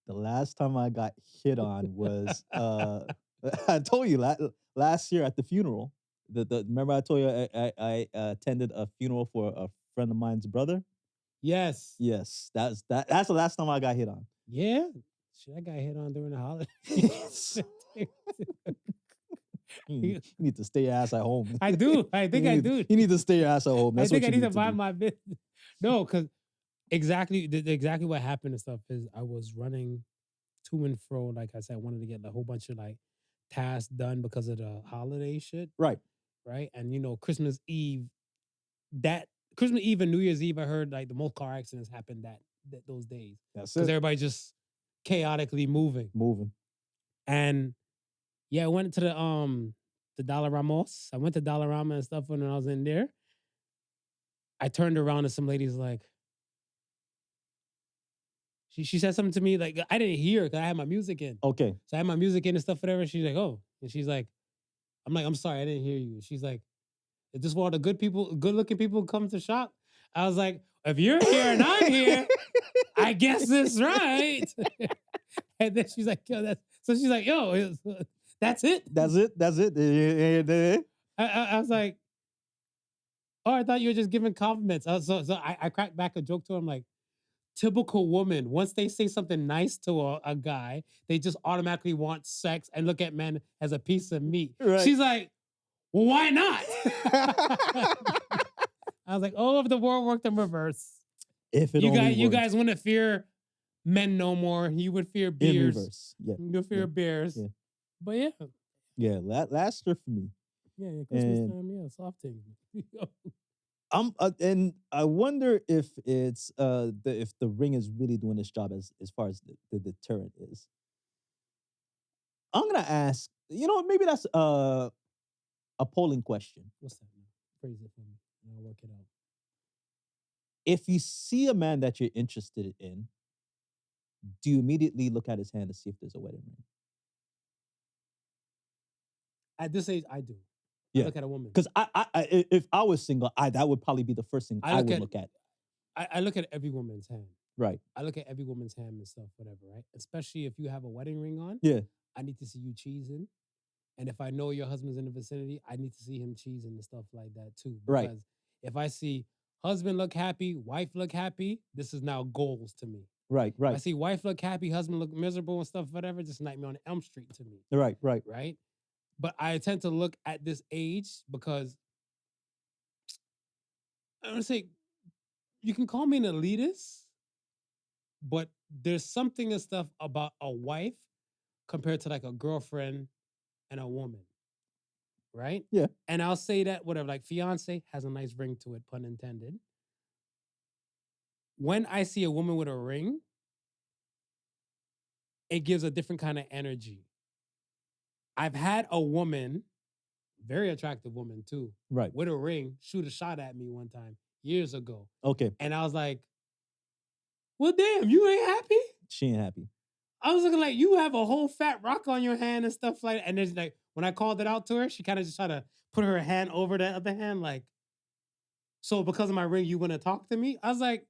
The last time I got hit on was I told you last year at the funeral. Remember I told you I attended a funeral for a friend of mine's brother. Yes. That's the last time I got hit on. Yeah. Shit, I got hit on during the holidays. You need to stay your ass at home. I do. I think I do. You need to stay your ass at home. That's I think what I you need to mind do. my business. No, because exactly what happened and stuff is I was running to and fro. Like I said, I wanted to get a whole bunch of like tasks done because of the holiday shit. Right. Right. And Christmas Eve and New Year's Eve, I heard like the most car accidents happened those days. That's it. Because everybody just chaotically moving. And yeah, I went to the Dollar Ramos. I went to Dollarama and stuff when I was in there. I turned around and some lady's like, she said something to me like I didn't hear because I had my music in. Okay. So I had my music in and stuff, whatever. She's like, oh, and she's like, I'm like, I'm sorry, I didn't hear you. She's like, is this where all the good looking people come to shop? I was like, if you're here and I'm here, I guess it's right. And then she's like, yo, she's like, yo, that's it. That's it. I was like, oh, I thought you were just giving compliments. So I cracked back a joke to her. I'm like, typical woman, once they say something nice to a guy, they just automatically want sex and look at men as a piece of meat. Right. She's like, well, why not? I was like, oh, if the world worked in reverse. If it you guys wouldn't fear men no more. You would fear bears. In reverse. Yeah. You would fear bears. Yeah. But yeah. Yeah, last year for me. Yeah, Christmas time, yeah, soft things. And I wonder if it's if the ring is really doing its job as far as the deterrent is. I'm gonna ask, maybe that's a polling question. What's that? Phrase it for me. I'll work it out. If you see a man that you're interested in, do you immediately look at his hand to see if there's a wedding ring? At this age, I do. Yeah. I look at a woman. Because if I was single, that would probably be the first thing I would look at. I look at every woman's hand. Right. I look at every woman's hand and stuff, whatever, right? Especially if you have a wedding ring on. Yeah. I need to see you cheesing. And if I know your husband's in the vicinity, I need to see him cheesing and stuff like that too. Because right. if I see husband look happy, wife look happy, this is now goals to me. Right. If I see wife look happy, husband look miserable and stuff, whatever, just Nightmare on Elm Street to me. Right. But I tend to look at this age because I'm gonna say you can call me an elitist, but there's something and stuff about a wife compared to like a girlfriend and a woman, right? Yeah. And I'll say that whatever, like fiance has a nice ring to it, pun intended. When I see a woman with a ring, it gives a different kind of energy. I've had a woman, very attractive woman too, Right. with a ring, shoot a shot at me one time years ago. Okay. And I was like, well, damn, you ain't happy? She ain't happy. I was looking like, you have a whole fat rock on your hand and stuff like that. And then like, when I called it out to her, she kind of just tried to put her hand over the other hand, like, so because of my ring, you want to talk to me? I was like,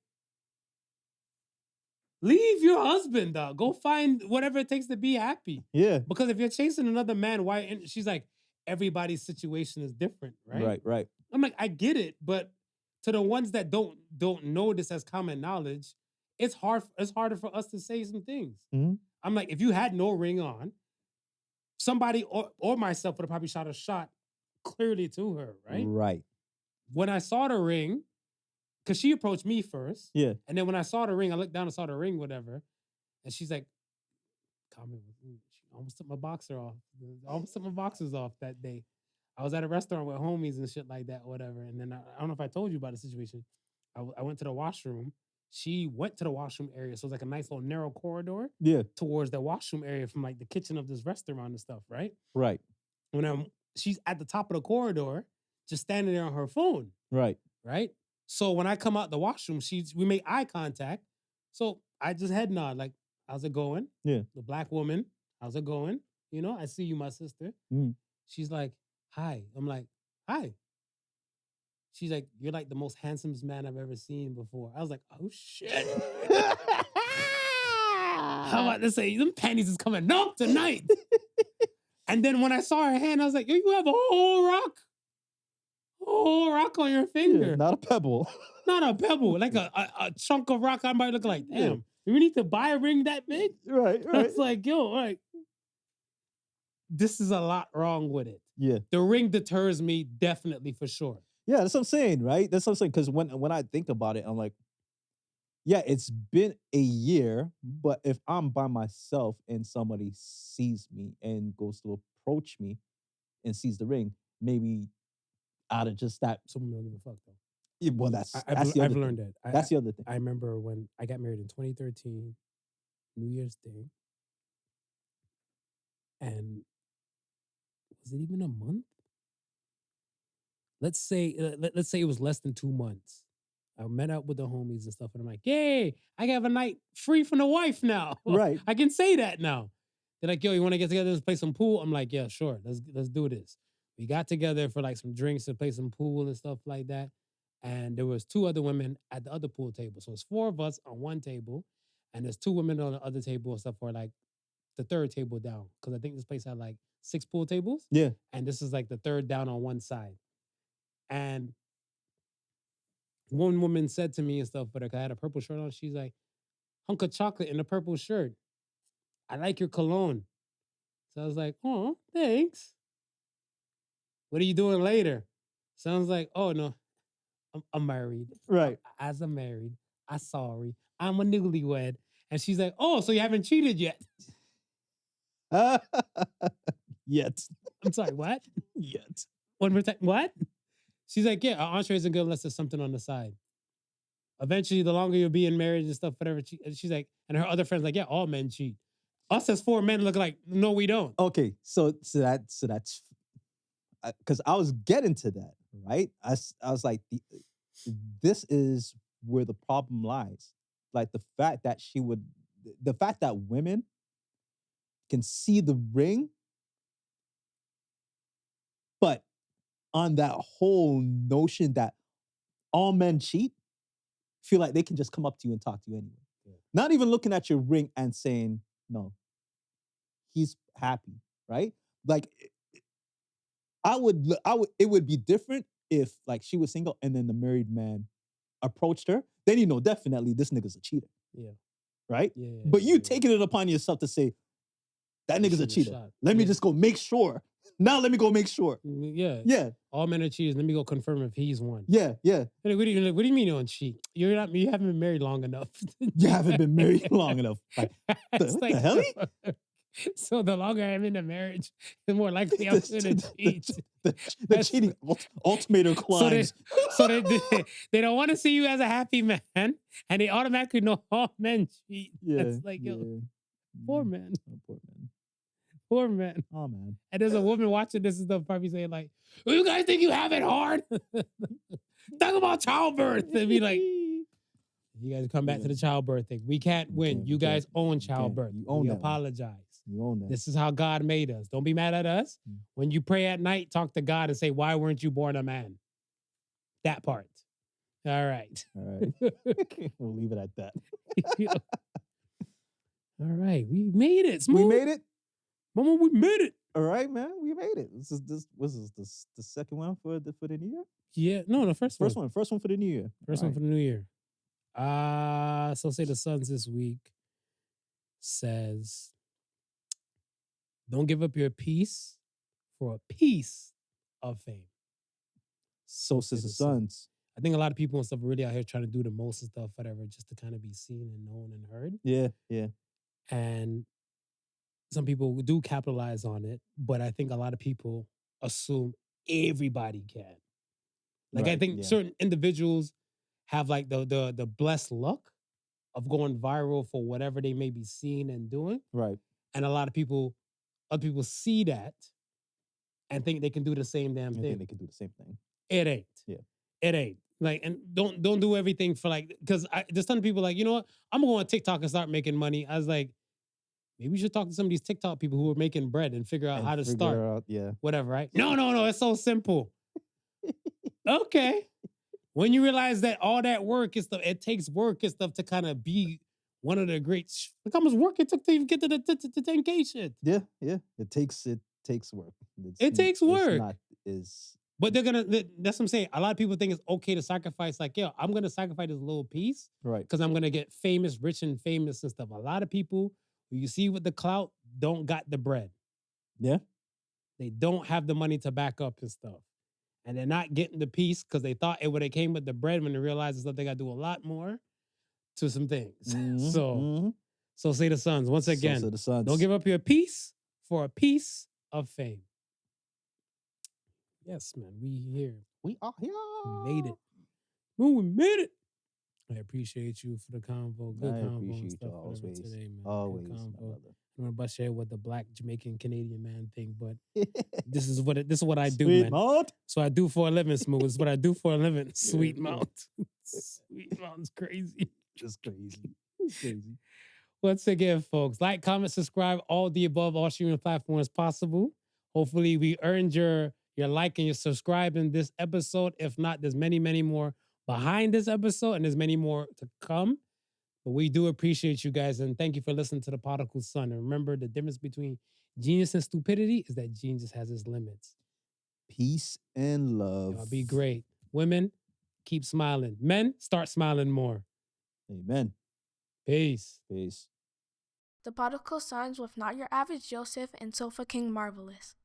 leave your husband, dog. Go find whatever it takes to be happy. Yeah. Because if you're chasing another man, why? And she's like, everybody's situation is different, right? Right. I'm like, I get it, but to the ones that don't know this as common knowledge, it's harder for us to say some things. Mhm. I'm like, if you had no ring on, somebody or myself would have probably shot a shot clearly to her, right? Right. When I saw the ring, because she approached me first, Yeah. and then when I saw the ring, I looked down and saw the ring, whatever, and she's like, comment with me. She almost took my boxer off. Almost took my boxers off that day. I was at a restaurant with homies and shit like that, whatever. And then I don't know if I told you about the situation. I went to the washroom. She went to the washroom area. So it was like a nice little narrow corridor Yeah. towards the washroom area from like the kitchen of this restaurant and stuff, right? Right. When she's at the top of the corridor, just standing there on her phone, Right. right? So when I come out the washroom, we make eye contact. So I just head nod, like, how's it going? Yeah. The black woman, how's it going? You know, I see you, my sister. Mm. She's like, hi. I'm like, hi. She's like, you're like the most handsomest man I've ever seen before. I was like, oh shit. How about to say, them panties is coming up tonight. And then when I saw her hand, I was like, yo, you have a whole rock on your finger. Yeah, not a pebble. Not a pebble, like a chunk of rock. I might look like, damn, do we need to buy a ring that big? Right. It's like, yo, like, this is a lot wrong with it. Yeah. The ring deters me definitely for sure. Yeah, that's what I'm saying, right? That's what I'm saying. Because when I think about it, I'm like, yeah, it's been a year, but if I'm by myself and somebody sees me and goes to approach me and sees the ring, maybe out of just that. Someone don't give a fuck though. Yeah, well, that's I've the other learned thing. that. That's the other thing. I remember when I got married in 2013, New Year's Day, and was it even a month? Let's say it was less than 2 months. I met up with the homies and stuff, and I'm like, yay, I have a night free from the wife now. Right. I can say that now. They're like, yo, you want to get together and play some pool? I'm like, yeah, sure. Let's do this. We got together for like some drinks and play some pool and stuff like that. And there was 2 other women at the other pool table. So it's 4 of us on one table, and there's 2 women on the other table and stuff for like the 3rd table down. Because I think this place had like 6 pool tables. Yeah. And this is like the 3rd down on one side. And one woman said to me and stuff, but I had a purple shirt on. She's like, hunk of chocolate in a purple shirt. I like your cologne. So I was like, oh, thanks. What are you doing later? Sounds like, oh, no, I'm married. Right. As I'm married, I'm sorry. I'm a newlywed. And she's like, oh, so you haven't cheated yet? Yet. I'm sorry, what? Yet. One more time, what? She's like, yeah, our entree isn't good unless there's something on the side. Eventually, the longer you'll be in marriage and stuff, whatever. She's like, and her other friends like, yeah, all men cheat. Us as 4 men look like, no, we don't. Okay, so that's because I was getting to that, right? I was like, this is where the problem lies. Like the fact that women can see the ring, but on that whole notion that all men cheat, feel like they can just come up to you and talk to you anyway. Yeah. Not even looking at your ring and saying, no, he's happy, right? Like, it would be different if like she was single and then the married man approached her. Then you know definitely this nigga's a cheater. Yeah. Right? Yeah. But you taking it upon yourself to say, that nigga's a cheater. Let me just go make sure. Now let me go make sure. Yeah. Yeah. All men are cheaters. Let me go confirm if he's one. Yeah. What do you mean you don't cheat? You haven't been married long enough. You haven't been married long enough. Like, what the hell? So the longer I'm in a marriage, the more likely I'm going to cheat. The cheating ultimator climbs. So they don't want to see you as a happy man, and they automatically know all men cheat. It's like, yo, poor man. Oh, poor man. Poor man. Oh man. And there's a woman watching this and stuff probably saying like, oh, you guys think you have it hard? Talk about childbirth. And be like, you guys come back to the childbirth thing. We can't win. You guys own childbirth. You own we that apologize. You own that. This is how God made us. Don't be mad at us. When you pray at night, talk to God and say, why weren't you born a man? That part. All right. All right. We'll leave it at that. All right. We made it. Smooth. We made it. Mama, we made it. All right, man. We made it. This is the second one for the new year? Yeah. No, the first one. First one for the new year. First one for the new year. So say the Suns this week says, don't give up your peace for a piece of fame. So says the Suns. I think a lot of people and stuff are really out here trying to do the most and stuff, whatever, just to kind of be seen and known and heard. Yeah, yeah. And some people do capitalize on it, but I think a lot of people assume everybody can. Like, I think certain individuals have like the blessed luck of going viral for whatever they may be seeing and doing. Right. And a lot of people, other people see that and think they can do the same damn thing. Think they can do the same thing. It ain't. Yeah. It ain't. Like, and don't do everything for like, because there's some people like, you know what? I'm gonna go on TikTok and start making money. I was like, maybe we should talk to some of these TikTok people who are making bread and figure out how to start. Whatever, right? No. It's so simple. Okay. When you realize that all that work and stuff, it takes work and stuff to kind of be one of the greats. Look how much work it took to even get to the 10K shit. Yeah. It takes work. It takes work. But that's what I'm saying. A lot of people think it's okay to sacrifice. Like, yo, I'm going to sacrifice this little piece. Right. Because I'm going to get famous, rich and famous and stuff. A lot of people who you see with the clout don't got the bread. Yeah. They don't have the money to back up and stuff. And they're not getting the piece because they thought it would have came with the bread when they realized that they got to do a lot more to some things. So say the Suns, once again, so the Suns. Don't give up your piece for a piece of fame. Yes, man, we here. We are here. We made it. We made it. I appreciate you for the convo. Good convo. I appreciate you always. Today, man. Always, Good convo. brother. I'm gonna bust your head with the Black Jamaican Canadian Man thing, but this is what I do, Sweet man. Mount. So I do for a living, Smooth. It's what I do for a living. Sweet Mount. Sweet Mount's crazy. Just crazy. It's crazy. Once again, folks, like, comment, subscribe, all the above, all streaming platforms possible. Hopefully, we earned your like and your subscribe in this episode. If not, there's many, many more behind this episode, and there's many more to come. But we do appreciate you guys, and thank you for listening to the Podical Son. And remember, the difference between genius and stupidity is that genius has its limits. Peace and love. Y'all be great. Women, keep smiling. Men, start smiling more. Amen. Peace. Peace. The Podical Sons with Not Your Average Joseph and Sofa King Marvelous.